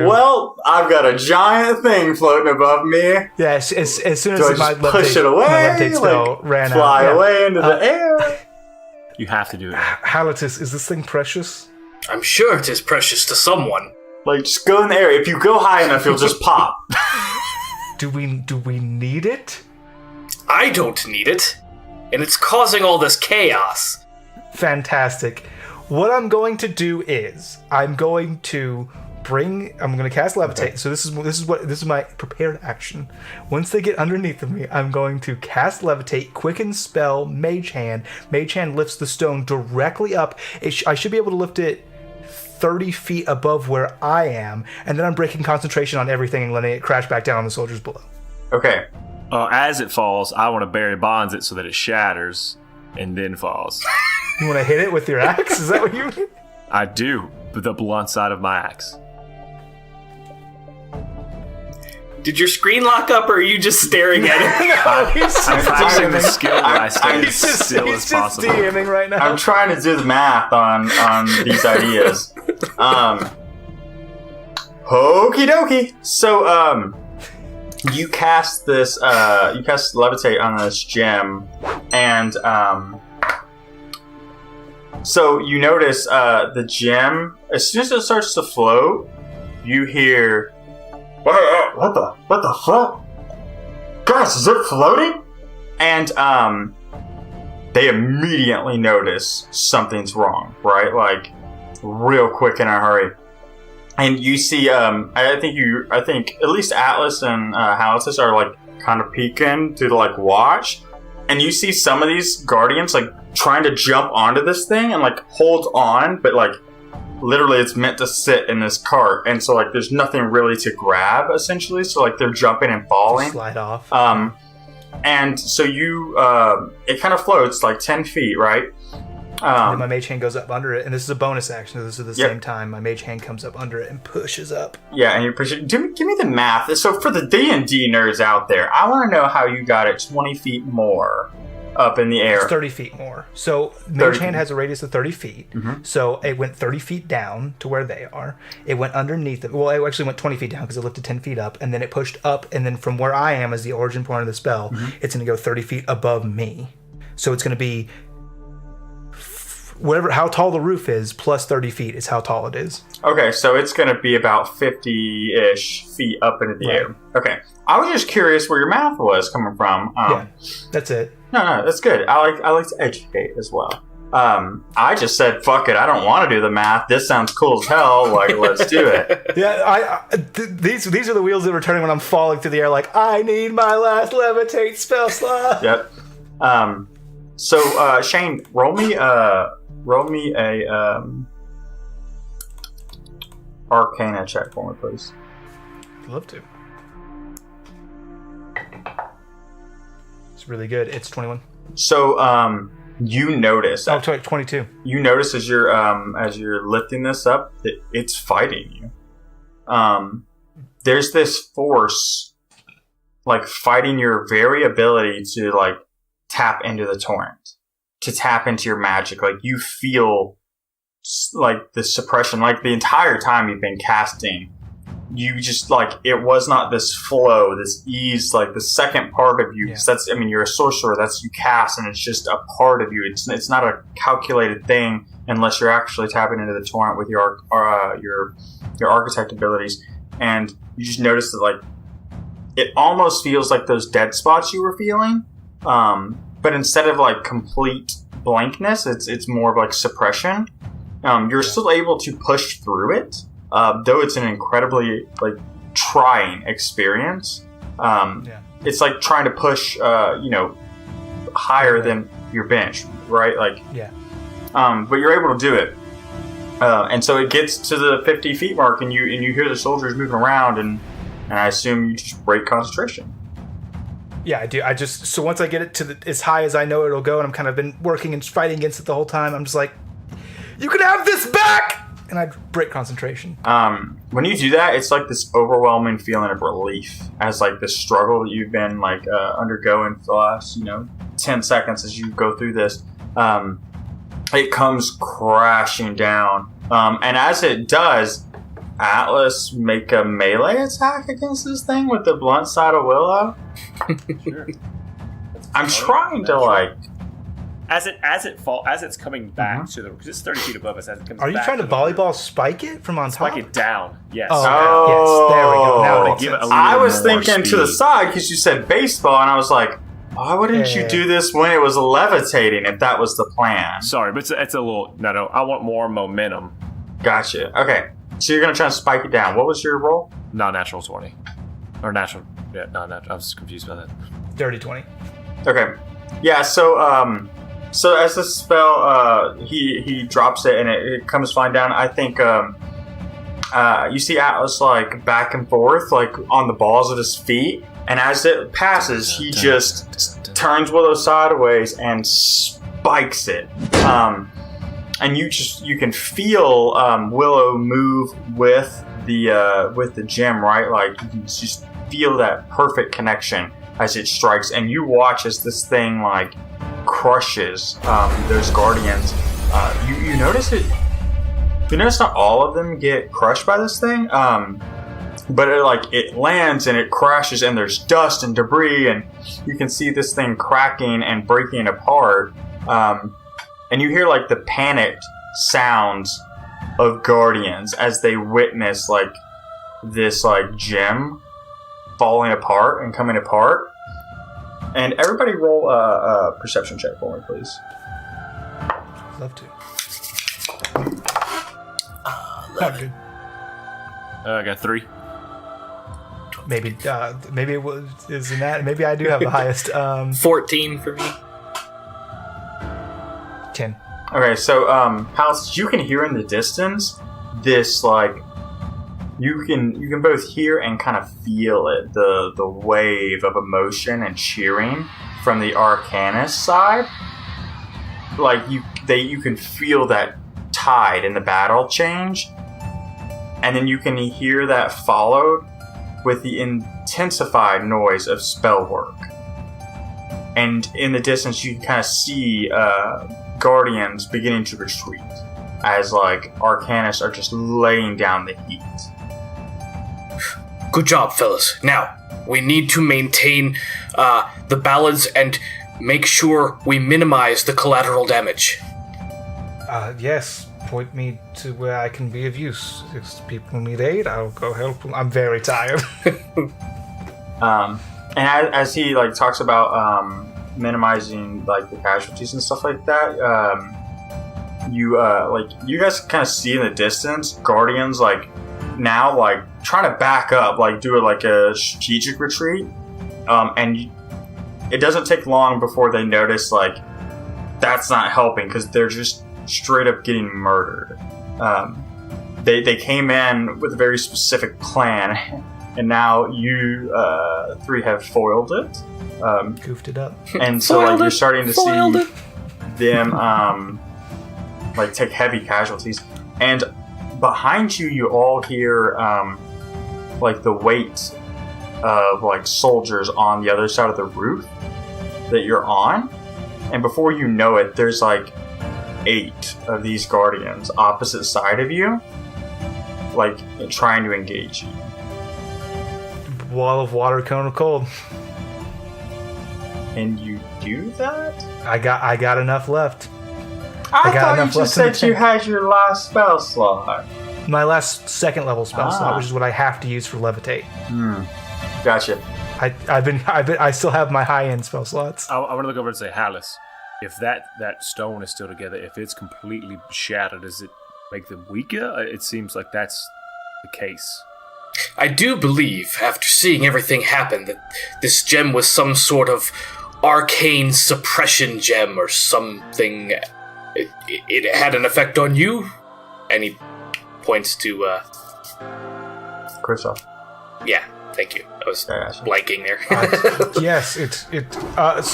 Well, I've got a giant thing floating above me. Yeah, as soon as my push it away, my levitate spell ran out. Fly away into the air. You have to do it. Halatus, is this thing precious? I'm sure it is precious to someone. Like, just go in the air. If you go high enough, you'll just pop. Do we need it? I don't need it, and it's causing all this chaos. Fantastic. What I'm going to do is I'm going to cast levitate. Okay. So this is my prepared action. Once they get underneath of me, I'm going to cast levitate, quicken spell, mage hand. Mage hand lifts the stone directly up. I should be able to lift it 30 feet above where I am, and then I'm breaking concentration on everything and letting it crash back down on the soldiers below. Okay. As it falls, I want to Barry Bonds it so that it shatters and then falls. You want to hit it with your axe? Is that what you mean? I do, with the blunt side of my axe. Did your screen lock up, or are you just staring at it? I'm practicing the skill where I stay as still as possible. He's just DMing right now. I'm trying to do the math on these ideas. Okie dokie. So, you cast this, you cast levitate on this gem, and, so you notice, the gem, as soon as it starts to float, you hear, what the fuck? Guys, is it floating? And, they immediately notice something's wrong, right? Like, real quick in a hurry. And you see, I think at least Atlas and Halatus are like kind of peeking to like watch, and you see some of these guardians like trying to jump onto this thing and like hold on, but like literally it's meant to sit in this cart, and so like there's nothing really to grab essentially. So like they're jumping and falling, just slide off. And so you, it kind of floats like 10 feet, right? And then my mage hand goes up under it, and this is a bonus action. So this is at the same time. My mage hand comes up under it and pushes up. Yeah, and you're pushing. Give me the math. So for the D&D nerds out there, I want to know how you got it 20 feet more up in the air. It's 30 feet more. So mage hand has a radius of 30 feet. Mm-hmm. So it went 30 feet down to where they are. It went underneath it. Well, it actually went 20 feet down because it lifted 10 feet up, and then it pushed up, and then from where I am as the origin point of the spell, it's going to go 30 feet above me. So it's going to be how tall the roof is plus 30 feet is how tall it is. Okay, so it's going to be about 50-ish feet up into the air. Okay. I was just curious where your math was coming from. Yeah, that's it. No, that's good. I like to educate as well. I just said, fuck it, I don't want to do the math. This sounds cool as hell. Like, let's do it. Yeah, these are the wheels that are turning when I'm falling through the air. Like, I need my last levitate spell slot. Yep. So Shane, roll me a Arcana check for me, please. I'd love to. It's really good. It's 21. So you notice. Oh, 22. You notice as you're lifting this up that it's fighting you. There's this force like fighting your very ability to like tap into the torrent, to tap into your magic. Like you feel like the suppression, like the entire time you've been casting, you just like, it was not this flow, this ease, like the second part of you. Cause that's, I mean, you're a sorcerer, that's you cast, and it's just a part of you. It's not a calculated thing unless you're actually tapping into the torrent with your architect abilities. And you just notice that like, it almost feels like those dead spots you were feeling. But instead of like complete blankness, it's more of like suppression. You're still able to push through it, though it's an incredibly like trying experience. It's like trying to push, higher than your bench, right? Like, but you're able to do it. And so it gets to the 50 feet mark, and you hear the soldiers moving around, and I assume you just break concentration. Yeah, I do. So once I get it to as high as I know it'll go, and I'm kind of been working and fighting against it the whole time, I'm just like, you can have this back! And I break concentration. When you do that, it's like this overwhelming feeling of relief as like the struggle that you've been like undergoing for the last, 10 seconds as you go through this. It comes crashing down. And as it does, Atlas, make a melee attack against this thing with the blunt side of Willow. Sure. I'm trying to like, as it's coming back to the, because it's 30 feet above us. As it comes Are you back trying to volleyball spike it from on top? Spike it down. Yes. Oh, yes. There we go. Now it makes Give it sense. a I little was more thinking to speed. the side because you said baseball, and I was like, why wouldn't you do this when it was levitating if that was the plan? Sorry, but it's a little. No. I want more momentum. Gotcha. Okay. So you're going to try and spike it down. What was your roll? Non-natural 20. Or natural. Yeah, non-natural. I was confused by that. Dirty 20. Okay. Yeah, so so as the spell, he drops it and it comes flying down. I think you see Atlas like back and forth, like on the balls of his feet. And as it passes, he just turns Willow sideways and spikes it. And you can feel Willow move with the gem, right? Like you can just feel that perfect connection as it strikes, and you watch as this thing like crushes those guardians. You notice it. You notice not all of them get crushed by this thing, but it lands and it crashes, and there's dust and debris, and you can see this thing cracking and breaking apart. And you hear like the panicked sounds of guardians as they witness like this like gem falling apart and coming apart. And everybody roll a perception check for me, please. Love to. Not good. I got 3. Maybe it was isn't that? Maybe I do have the highest. 14 for me. 10. Okay, so Palace, you can hear in the distance this like you can both hear and kind of feel it, the wave of emotion and cheering from the Arcanist side. Like you can feel that tide in the battle change, and then you can hear that followed with the intensified noise of spell work. And in the distance, you can kind of see guardians beginning to retreat as like Arcanists are just laying down the heat. Good job, fellas. Now, we need to maintain the balance and make sure we minimize the collateral damage. Yes, point me to where I can be of use. If people need aid, I'll go help them. I'm very tired. And as he like talks about minimizing like the casualties and stuff like that, you guys kind of see in the distance guardians like now like trying to back up, like do a strategic retreat, and it doesn't take long before they notice like that's not helping because they're just straight up getting murdered. They came in with a very specific plan, and now you three have foiled it. Goofed it up. And so like you're starting to see them like take heavy casualties. And behind you, you all hear like the weight of like soldiers on the other side of the roof that you're on. And before you know it, there's like 8 of these guardians opposite side of you, like trying to engage you. Wall of water, cone of cold. And you do that? I got enough left. I got thought you enough left just in the said you tank. had your last spell slot. My last 2nd level spell slot, which is what I have to use for levitate. Gotcha. I still have my high end spell slots. I want to look over and say, Hallis, if that stone is still together, if it's completely shattered, does it make them weaker? It seems like that's the case. I do believe, after seeing everything happen, that this gem was some sort of arcane suppression gem or something. It had an effect on you, and he points to Kristoff. Yeah, thank you. I was Gotcha. blanking there. Yes,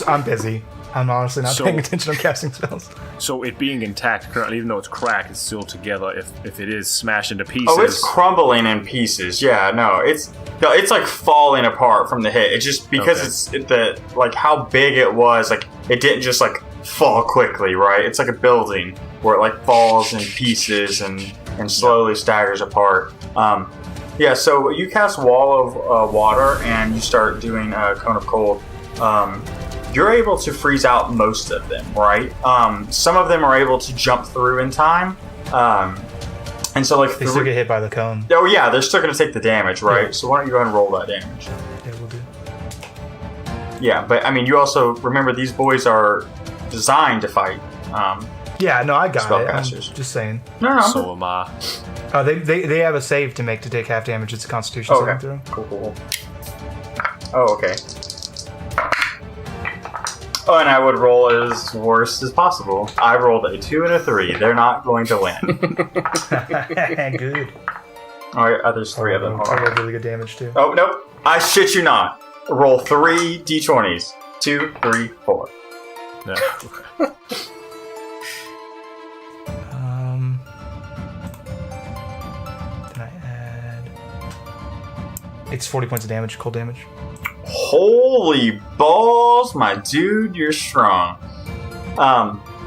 I'm busy. I'm honestly not paying attention. I'm casting spells. So it being intact currently, even though it's cracked, it's still together. If it is smashed into pieces, Oh, it's crumbling in pieces. Yeah, no, it's like falling apart from the hit. It's just because like how big it was. Like it didn't just like fall quickly, right? It's like a building where it like falls in pieces and slowly staggers apart. Yeah. So you cast Wall of Water and you start doing Cone of Cold. You're able to freeze out most of them, right? Some of them are able to jump through in time. And so like They still get hit by the cone. Oh yeah, they're still going to take the damage, right? Yeah. So why don't you go ahead and roll that damage? Yeah, we'll do. Yeah, but I mean, you also remember these boys are designed to fight. Yeah, no, I got it. I'm Spellcasters. just saying. No. So am I. They have a save to make to take half damage. It's a Constitution saving Okay. throw. Cool. Oh, okay. Oh, and I would roll as worst as possible. I rolled a 2 and a 3. They're not going to win. Good. All right, there's 3 of them. Hold I on. rolled really good damage too. Oh, nope. I shit you not. Roll 3 d20s. 2, 3, 4. No. Then I add. It's 40 points of damage, cold damage. Holy balls, my dude, you're strong.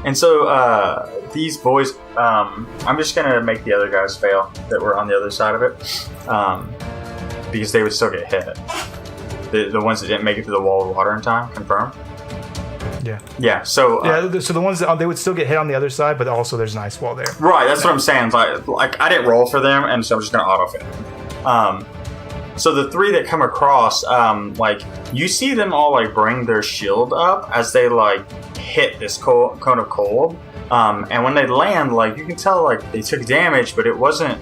And so these boys, I'm just gonna make the other guys fail that were on the other side of it, because they would still get hit. The ones that didn't make it to the Wall of Water in time, confirm. Yeah. Yeah. So So the ones that they would still get hit on the other side, but also there's an ice wall there. right, that's what I'm saying. Like I didn't roll for them, and so I'm just gonna auto fit them. So the 3 that come across, like you see them all like bring their shield up as they like hit this cone of cold, and when they land, like you can tell like they took damage, but it wasn't.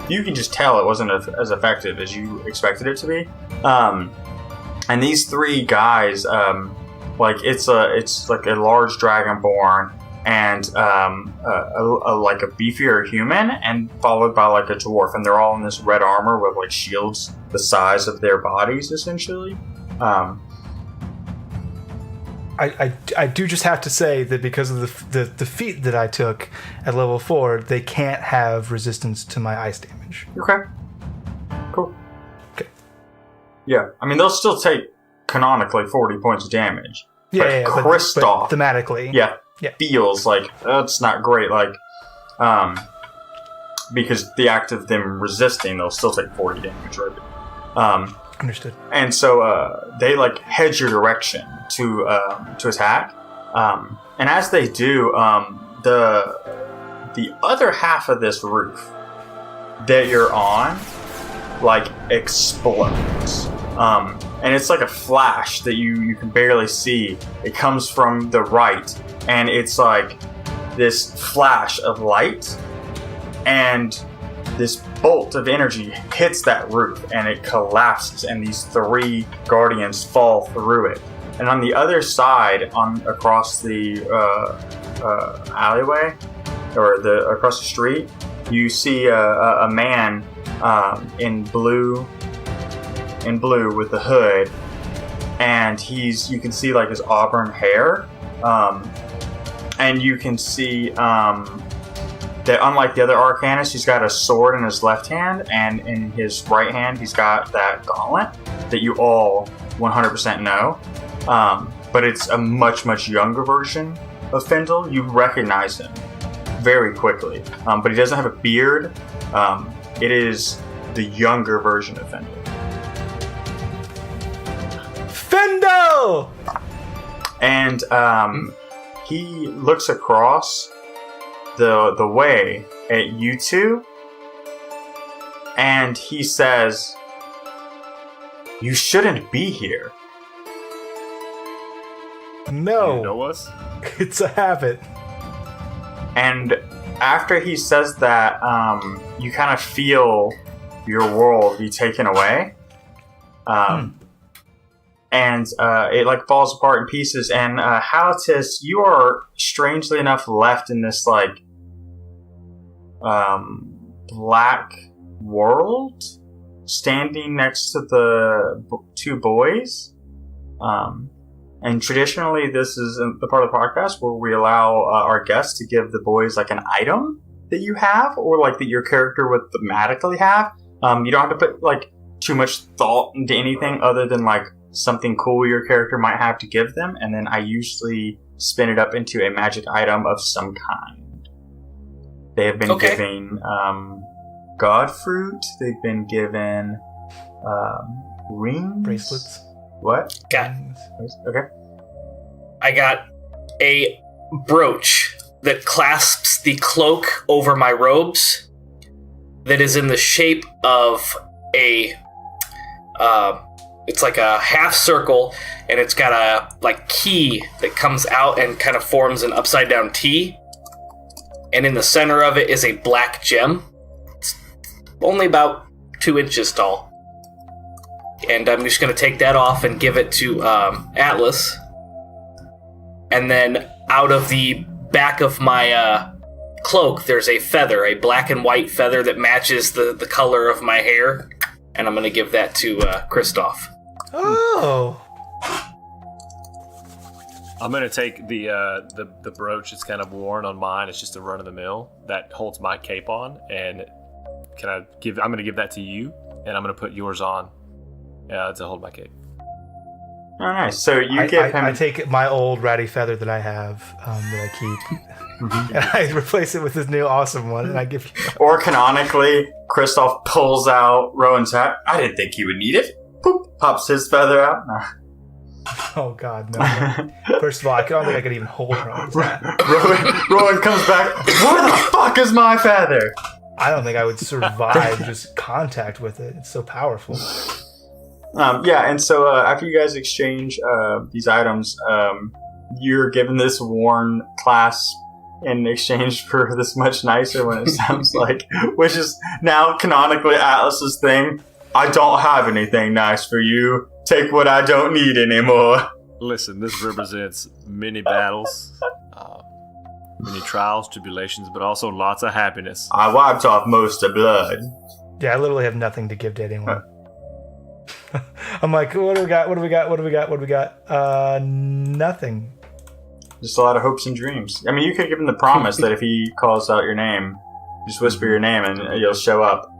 You can just tell it wasn't as effective as you expected it to be. And these 3 guys, like it's like a large dragonborn and like a beefier human, and followed by like a dwarf, and they're all in this red armor with like shields the size of their bodies, essentially. I do just have to say that because of the feat that I took at level 4, they can't have resistance to my ice damage. Okay. Cool. Okay. Yeah, I mean they'll still take canonically 40 points of damage. Yeah, but but Kristoff, thematically. yeah, Yeah. feels like that's not great. Like, because the act of them resisting, they'll still take 40 damage, right? Understood. And so they like head your direction to attack. And as they do, the other half of this roof that you're on, like, explodes. And it's like a flash that you can barely see. It comes from the right, and it's like this flash of light, and this bolt of energy hits that roof, and it collapses, and these 3 guardians fall through it. And on the other side, across the alleyway, or across the street, you see a man in blue with a hood, and you can see like his auburn hair, and you can see that unlike the other Arcanist, he's got a sword in his left hand, and in his right hand he's got that gauntlet that you all 100% know, but it's a much, much younger version of Fendel. You recognize him very quickly, but he doesn't have a beard. It is the younger version of Fendel. Fendel! And he looks across the way at you two, and he says, "You shouldn't be here." No. You know us? It's a habit. And after he says that, you kind of feel your world be taken away. And it like falls apart in pieces. And Halatis, you are strangely enough left in this like black world, standing next to the 2 boys. And traditionally, this is the part of the podcast where we allow our guests to give the boys like an item that you have, or like that your character would thematically have. You don't have to put like too much thought into anything other than like something cool your character might have to give them, and then I usually spin it up into a magic item of some kind. They have been giving god fruit. They've been given rings, bracelets. What? Yeah. Okay. I got a brooch that clasps the cloak over my robes that is in the shape of a it's like a half circle, and it's got a like key that comes out and kind of forms an upside down T, and in the center of it is a black gem. It's only about 2 inches tall. And I'm just going to take that off and give it to Atlas. And then out of the back of my cloak, there's a feather, a black and white feather that matches the color of my hair. And I'm going to give that to Kristoff. Oh. I'm gonna take the brooch that's kind of worn on mine. It's just a run of the mill that holds my cape on, and I'm gonna give that to you, and I'm gonna put yours on to hold my cape. Oh, nice. So you give him. I take my old ratty feather that I have that I keep, and I replace it with this new awesome one, and I give you. Or canonically, Kristoff pulls out Rowan's hat. I didn't think he would need it. Boop, pops his feather out. No. Oh God, no! First of all, I don't think I could even hold Rowan's hat. Rowan comes back. Where the fuck is my feather? I don't think I would survive just contact with it. It's so powerful. Yeah, and so after you guys exchange these items, you're given this worn clasp in exchange for this much nicer one, it sounds like, which is now canonically Atlas's thing. I don't have anything nice for you. Take what I don't need anymore. Listen, this represents many battles, many trials, tribulations, but also lots of happiness. I wiped off most of blood. Yeah, I literally have nothing to give to anyone. I'm like, what do we got? Nothing. Just a lot of hopes and dreams. I mean, you could give him the promise that if he calls out your name, just whisper your name and you'll show up.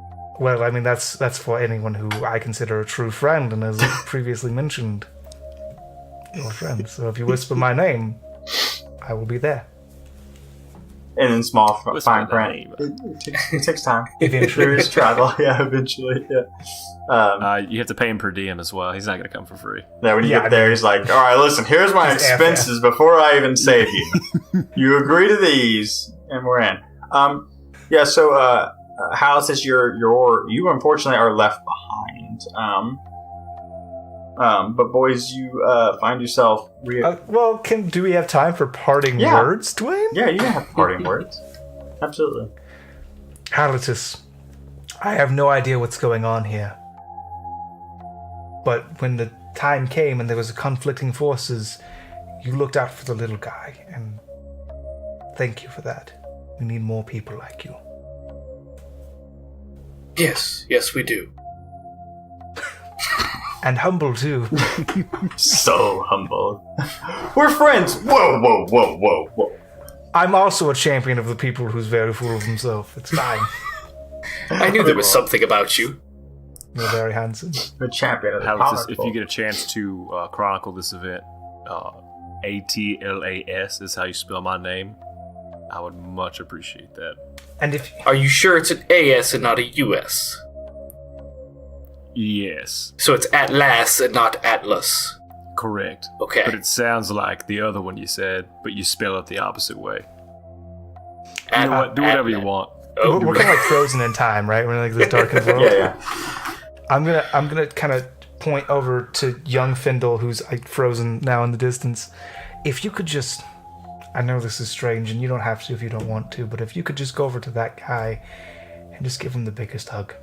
Well, I mean, that's for anyone who I consider a true friend, and as previously mentioned, your friend. So if you whisper my name, I will be there. And in small fine the print. name. It takes time. Eventually. There is travel. Yeah, eventually. Yeah. You have to pay him per diem as well. He's not going to come for free. Yeah, when you get there, he's like, all right, listen, here's my Just expenses before I even save you. You agree to these, and we're in. Yeah, so Hal says you unfortunately are left behind. But boys, you find yourself... do we have time for parting words, Dwayne? Yeah, you have parting words. Absolutely. Halitus, I have no idea what's going on here. But when the time came and there was conflicting forces, you looked out for the little guy, and thank you for that. We need more people like you. Yes, we do. And humble, too. So humble. We're friends! Whoa. I'm also a champion of the people who's very full of himself. It's fine. I knew there was something about you. You're very handsome. The champion of the Halitus, if powerful. you get a chance to chronicle this event, Atlas is how you spell my name. I would much appreciate that. And if Are you sure it's an AS and not a US? Yes, So it's Atlas and not Atlas. correct. Okay. But it sounds like the other one you said, but you spell it the opposite way. You know what? Do whatever you want. Oh, we're kind of like frozen in time, right? We're in like this darkened world. Yeah. I'm gonna kind of point over to young Findle, who's like frozen now in the distance. If you could just, I know this is strange, and you don't have to if you don't want to, but if you could just go over to that guy and just give him the biggest hug.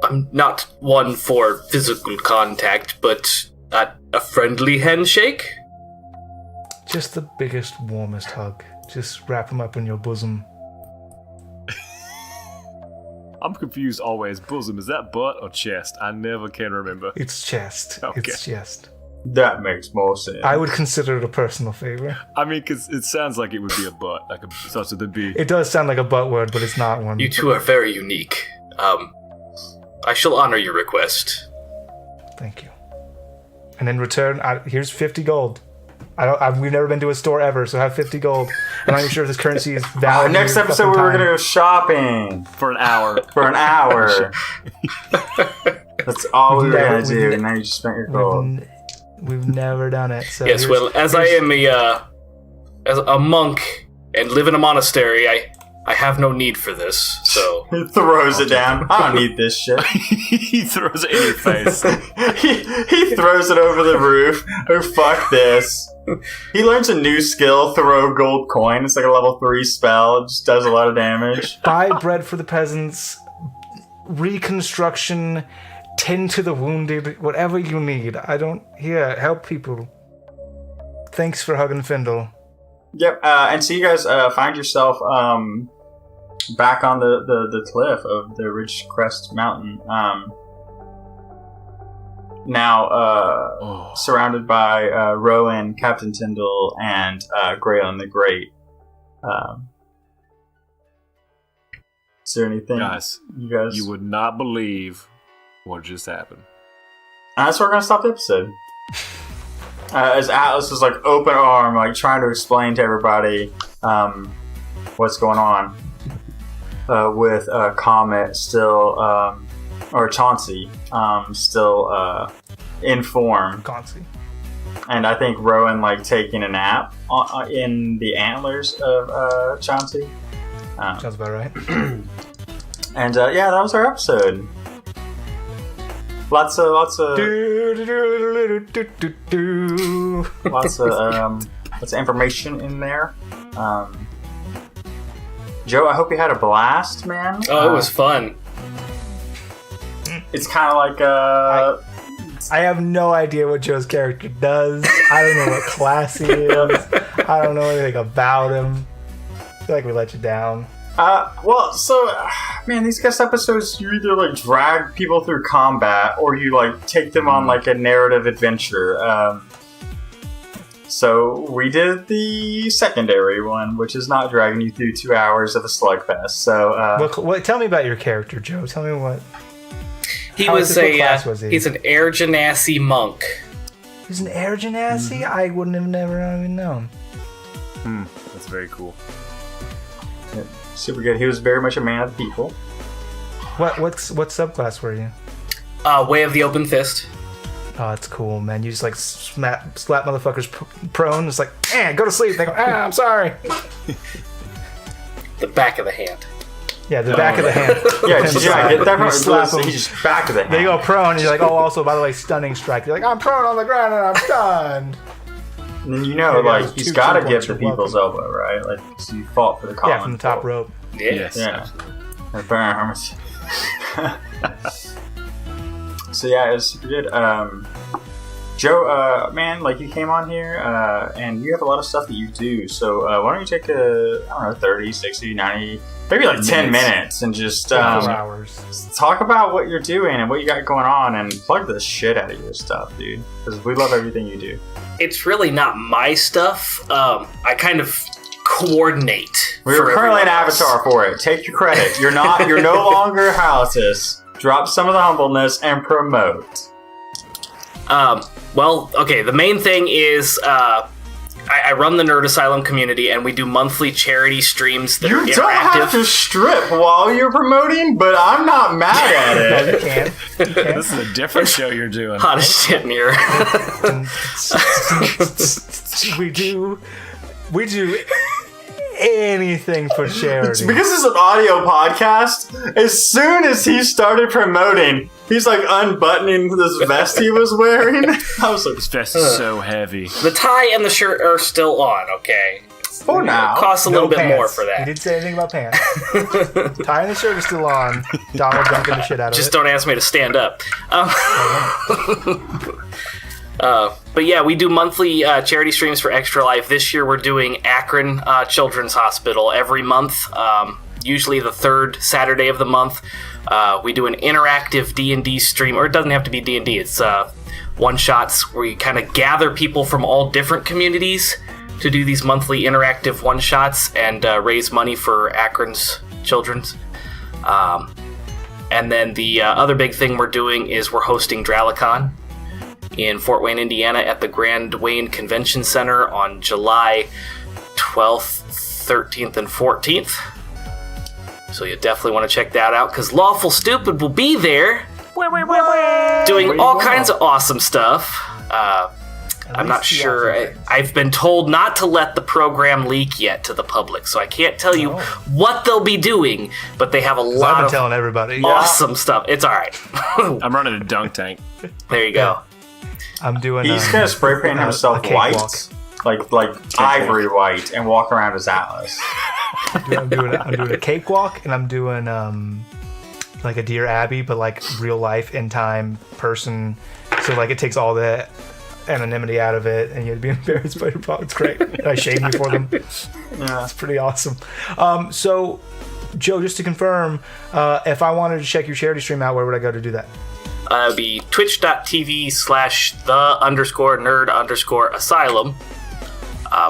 I'm not one for physical contact, but a friendly handshake? Just the biggest, warmest hug. Just wrap him up in your bosom. I'm confused always. Bosom, is that butt or chest? I never can remember. It's chest. Okay. It's chest. That makes more sense. I would consider it a personal favor. I mean, because it sounds like it would be a butt, like starts with a B. It does sound like a butt word, but it's not one. You two are very unique. I shall honor your request. Thank you. And in return, here's 50 gold. We've never been to a store ever, so have 50 gold. I'm not even sure if this currency is valid. Next episode, we were going to go shopping For an hour. for an hour. That's all we were going to do, and now you just spent your gold. We've never done it. So Yes, well, as I am as a monk and live in a monastery, I have no need for this, so... He throws it down. I don't need this shit. He throws it in your face. he throws it over the roof. Oh, fuck this. He learns a new skill, throw gold coin. It's like a level 3 spell. It just does a lot of damage. buy bread for the peasants, reconstruction, tend to the wounded, whatever you need. Help people. Thanks for hugging Findle. Yep, and so you guys find yourself back on the cliff of the Ridge Crest Mountain. Now surrounded by Rowan, Captain Tyndall, and Graylin the Great. Is there anything, Guys, you would not believe what just happened. That's where we're gonna stop the episode. As Atlas is like open arm, like trying to explain to everybody what's going on with Comet still, or Chauncey still in form. Chauncey. And I think Rowan like taking a nap in the antlers of Chauncey. Sounds about right. And yeah, that was our episode. Lots of lots of information in there. Joe, I hope you had a blast, man. Oh, it was fun. It's kind of like I have no idea what Joe's character does. I don't know what class he is. I don't know anything about him. I feel like we let you down. Well, so, man, these guest episodes, you either, like, drag people through combat, or you, like, take them on, like, a narrative adventure. So, we did the secondary one, which is not dragging you through 2 hours of a slugfest, so, Tell me about your character, Joe. Tell me what... He's an Air Genasi monk. He's an Air Genasi? I wouldn't have never even known. That's very cool. Yeah, super good. He was very much a man of the people. What subclass were you? Way of the Open Fist. Oh, that's cool, man. You just like slap motherfuckers prone. It's like, go to sleep. They go, I'm sorry. The back of the hand. Yeah, the back of the hand. Yeah, get that from slap them. He's just back of the hand. They go prone, and you're like, oh, also, by the way, stunning strike. You're like, I'm prone on the ground and I'm stunned. And then like he's got to give the people's elbow, right? Like, so you fought for the common. Yeah, from the top rope. Yes. Yeah. And burns. So yeah, it was super good. Joe, man, like you came on here, and you have a lot of stuff that you do. So why don't you take 30, 60, 90, maybe like 10 minutes and just 4 hours. Talk about what you're doing and what you got going on and plug the shit out of your stuff, dude. Because we love everything you do. It's really not my stuff. I kind of coordinate. We're currently an avatar for it. Take your credit. You're no longer Halitus. Drop some of the humbleness and promote. Well, okay, the main thing is I run the Nerd Asylum community, and we do monthly charity streams that are interactive. You don't have to strip while you're promoting, but I'm not mad at it. You can. This is a different show you're doing. Hot as shit in here. We do anything for charity. Because it's an audio podcast, as soon as he started promoting, he's like unbuttoning this vest he was wearing. I was like, this vest is so heavy. The tie and the shirt are still on, okay? For now. It costs a little bit more for that. He didn't say anything about pants. Tie and the shirt is still on. Donald dunking the shit out of Just it. don't ask me to stand up. But yeah, we do monthly charity streams for Extra Life. This year we're doing Akron Children's Hospital every month, usually the third Saturday of the month. We do an interactive D&D stream, or it doesn't have to be D&D, it's one-shots where you kind of gather people from all different communities to do these monthly interactive one-shots and raise money for Akron's Children's. And then the other big thing we're doing is we're hosting Dralicon in Fort Wayne, Indiana at the Grand Wayne Convention Center on July 12th, 13th, and 14th. So you definitely want to check that out, because Lawful Stupid will be there doing all kinds of awesome stuff. I'm not sure. I've been told not to let the program leak yet to the public, so I can't tell you what they'll be doing, but they have a lot of telling everybody. awesome stuff. It's all right. I'm running a dunk tank. There you go. I'm doing. He's gonna spray paint himself white, like ivory white, and walk around as Atlas. I'm doing a cakewalk, and I'm doing like a Dear Abby, but like real life in time person. So like it takes all the anonymity out of it, and you'd be embarrassed by your problem. It's great. And I shave you for them. Yeah, it's pretty awesome. So, Joe, just to confirm, if I wanted to check your charity stream out, where would I go to do that? It would be twitch.tv/the_nerd_asylum.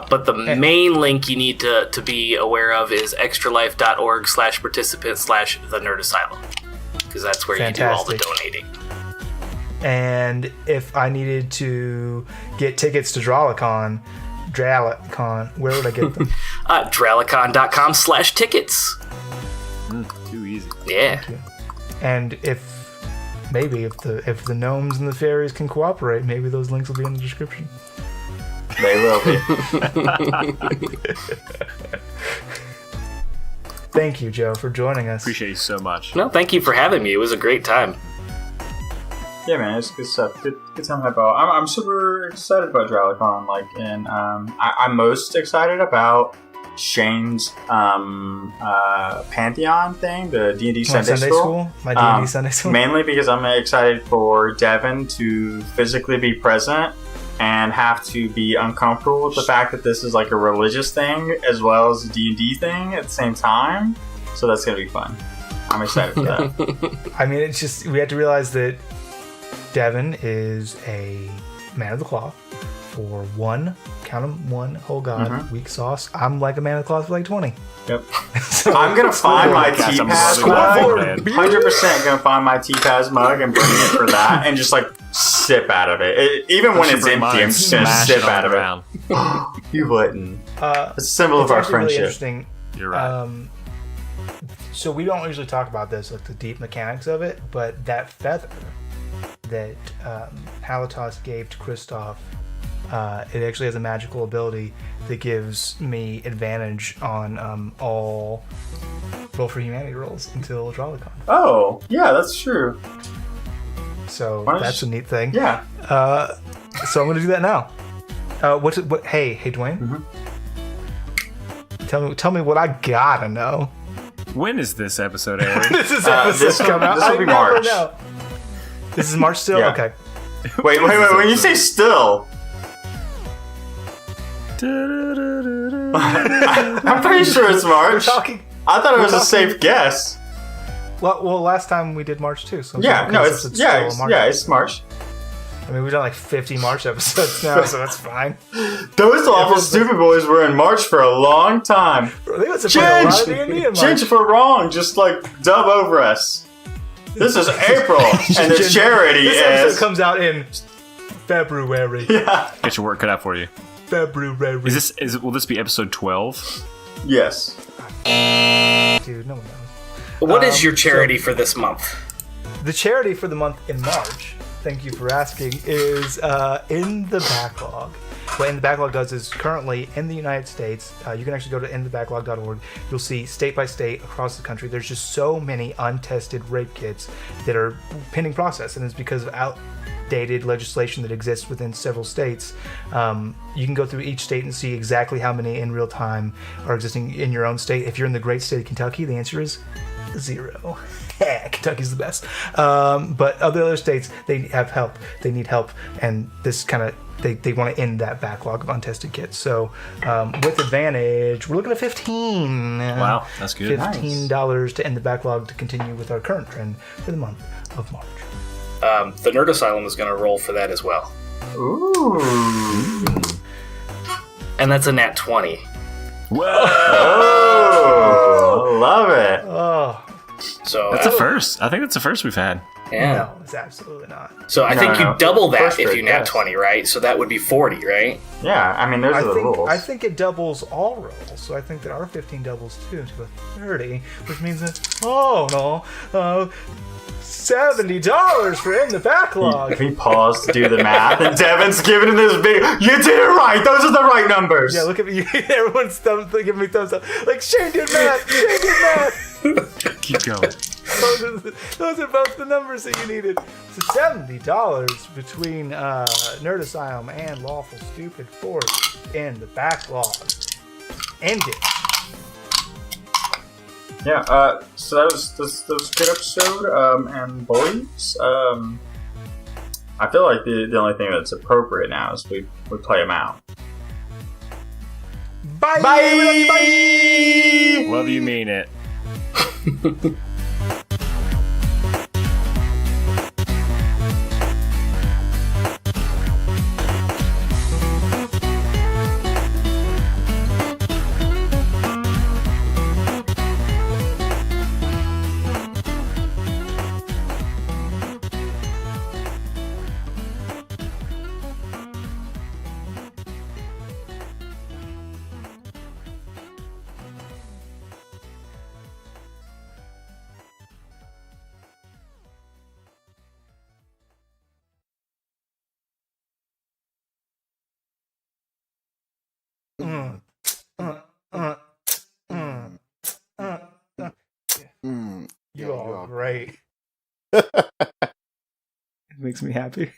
But the main link you need to be aware of is extralife.org/participant/the_nerd_asylum, because that's where you do all the donating. And if I needed to get tickets to Dralicon, where would I get them? Dralicon.com/tickets. Too easy. Yeah. And if the gnomes and the fairies can cooperate, maybe those links will be in the description. They will be. Thank you, Joe, for joining us. Appreciate you so much. No, thank you for having me. It was a great time. Yeah, man, it's good stuff. Good time about. I'm super excited about Dralicon. I'm most excited about Shane's Pantheon thing, the D&D Sunday School. My D&D Sunday School. Mainly because I'm excited for Devin to physically be present and have to be uncomfortable with the fact that this is like a religious thing as well as a D&D thing at the same time. So that's gonna be fun. I'm excited for that. I mean, it's just we have to realize that Devin is a man of the cloth, for one, count 'em, one whole god, weak sauce. I'm like a man of the cloth for like 20. Yep. So I'm gonna find my Gosh, I'm T-Paz loving mug. that, 100% gonna find my T-Paz mug and bring it for that, and just like sip out of it. Even when it's empty, I'm just gonna sip out of it. You wouldn't. It's a symbol of our actually really friendship. interesting. You're right. So we don't usually talk about this, like the deep mechanics of it, but that feather that Halatos gave to Kristoff, it actually has a magical ability that gives me advantage on all Roll for Humanity rolls until Drawlicon. Oh, yeah, that's true. So that's a neat thing. Yeah. So I'm going to do that now. Hey, Dwayne. Tell me what I gotta know. When is this episode airing? This come out. This will be March. Know. This is March still? Yeah. Okay. Wait. When you say still, I'm pretty sure it's March. I thought it was a safe guess. Well, last time we did March too. So it's March. I mean, we've done like 50 March episodes now, so that's fine. Those Lawful Stupid Boys were in March for a long time. Change it for wrong. Just like dub over us. This is April, and the charity this episode comes out in February. Yeah. Get your work cut out for you. February. Will this be episode 12? Yes. Dude, no one knows. What is your charity for this month? The charity for the month in March, thank you for asking, is In the Backlog. What In the Backlog does is currently in the United States, you can actually go to inthebacklog.org. You'll see state by state across the country, there's just so many untested rape kits that are pending process, and it's because of outdated legislation that exists within several states. You can go through each state and see exactly how many in real time are existing in your own state. If you're in the great state of Kentucky, the answer is 0. Kentucky's the best. But other states, they have help. They need help, and this kind of they want to end that backlog of untested kits. So with advantage, we're looking at 15. Wow, that's good. $15 to end the backlog to continue with our current trend for the month of March. The Nerd Asylum is going to roll for that as well. Ooh. And that's a nat 20. Whoa! Oh, I love it. Oh. So That's a first. I think that's the first we've had. Yeah. No, it's absolutely not. So I think you No. double that First if grade, you nat yes. 20, right? So that would be 40, right? Yeah, I mean, those are the rules. I think it doubles all rolls, so I think that our 15 doubles too to a 30, which means that $70 for In the Backlog. We paused to do the math, and Devin's giving him this big. You did it right. Those are the right numbers. Yeah, look at me. Everyone's giving me thumbs up. Like, Shane did math. Shane did math. Keep going. Those are both the numbers that you needed. So $70 between Nerd Asylum and Lawful Stupid for In the Backlog. End it. Yeah. So that was a good episode. And boys, I feel like the only thing that's appropriate now is we play them out. Bye. Bye. Bye. Love you, mean it. You are great. It makes me happy.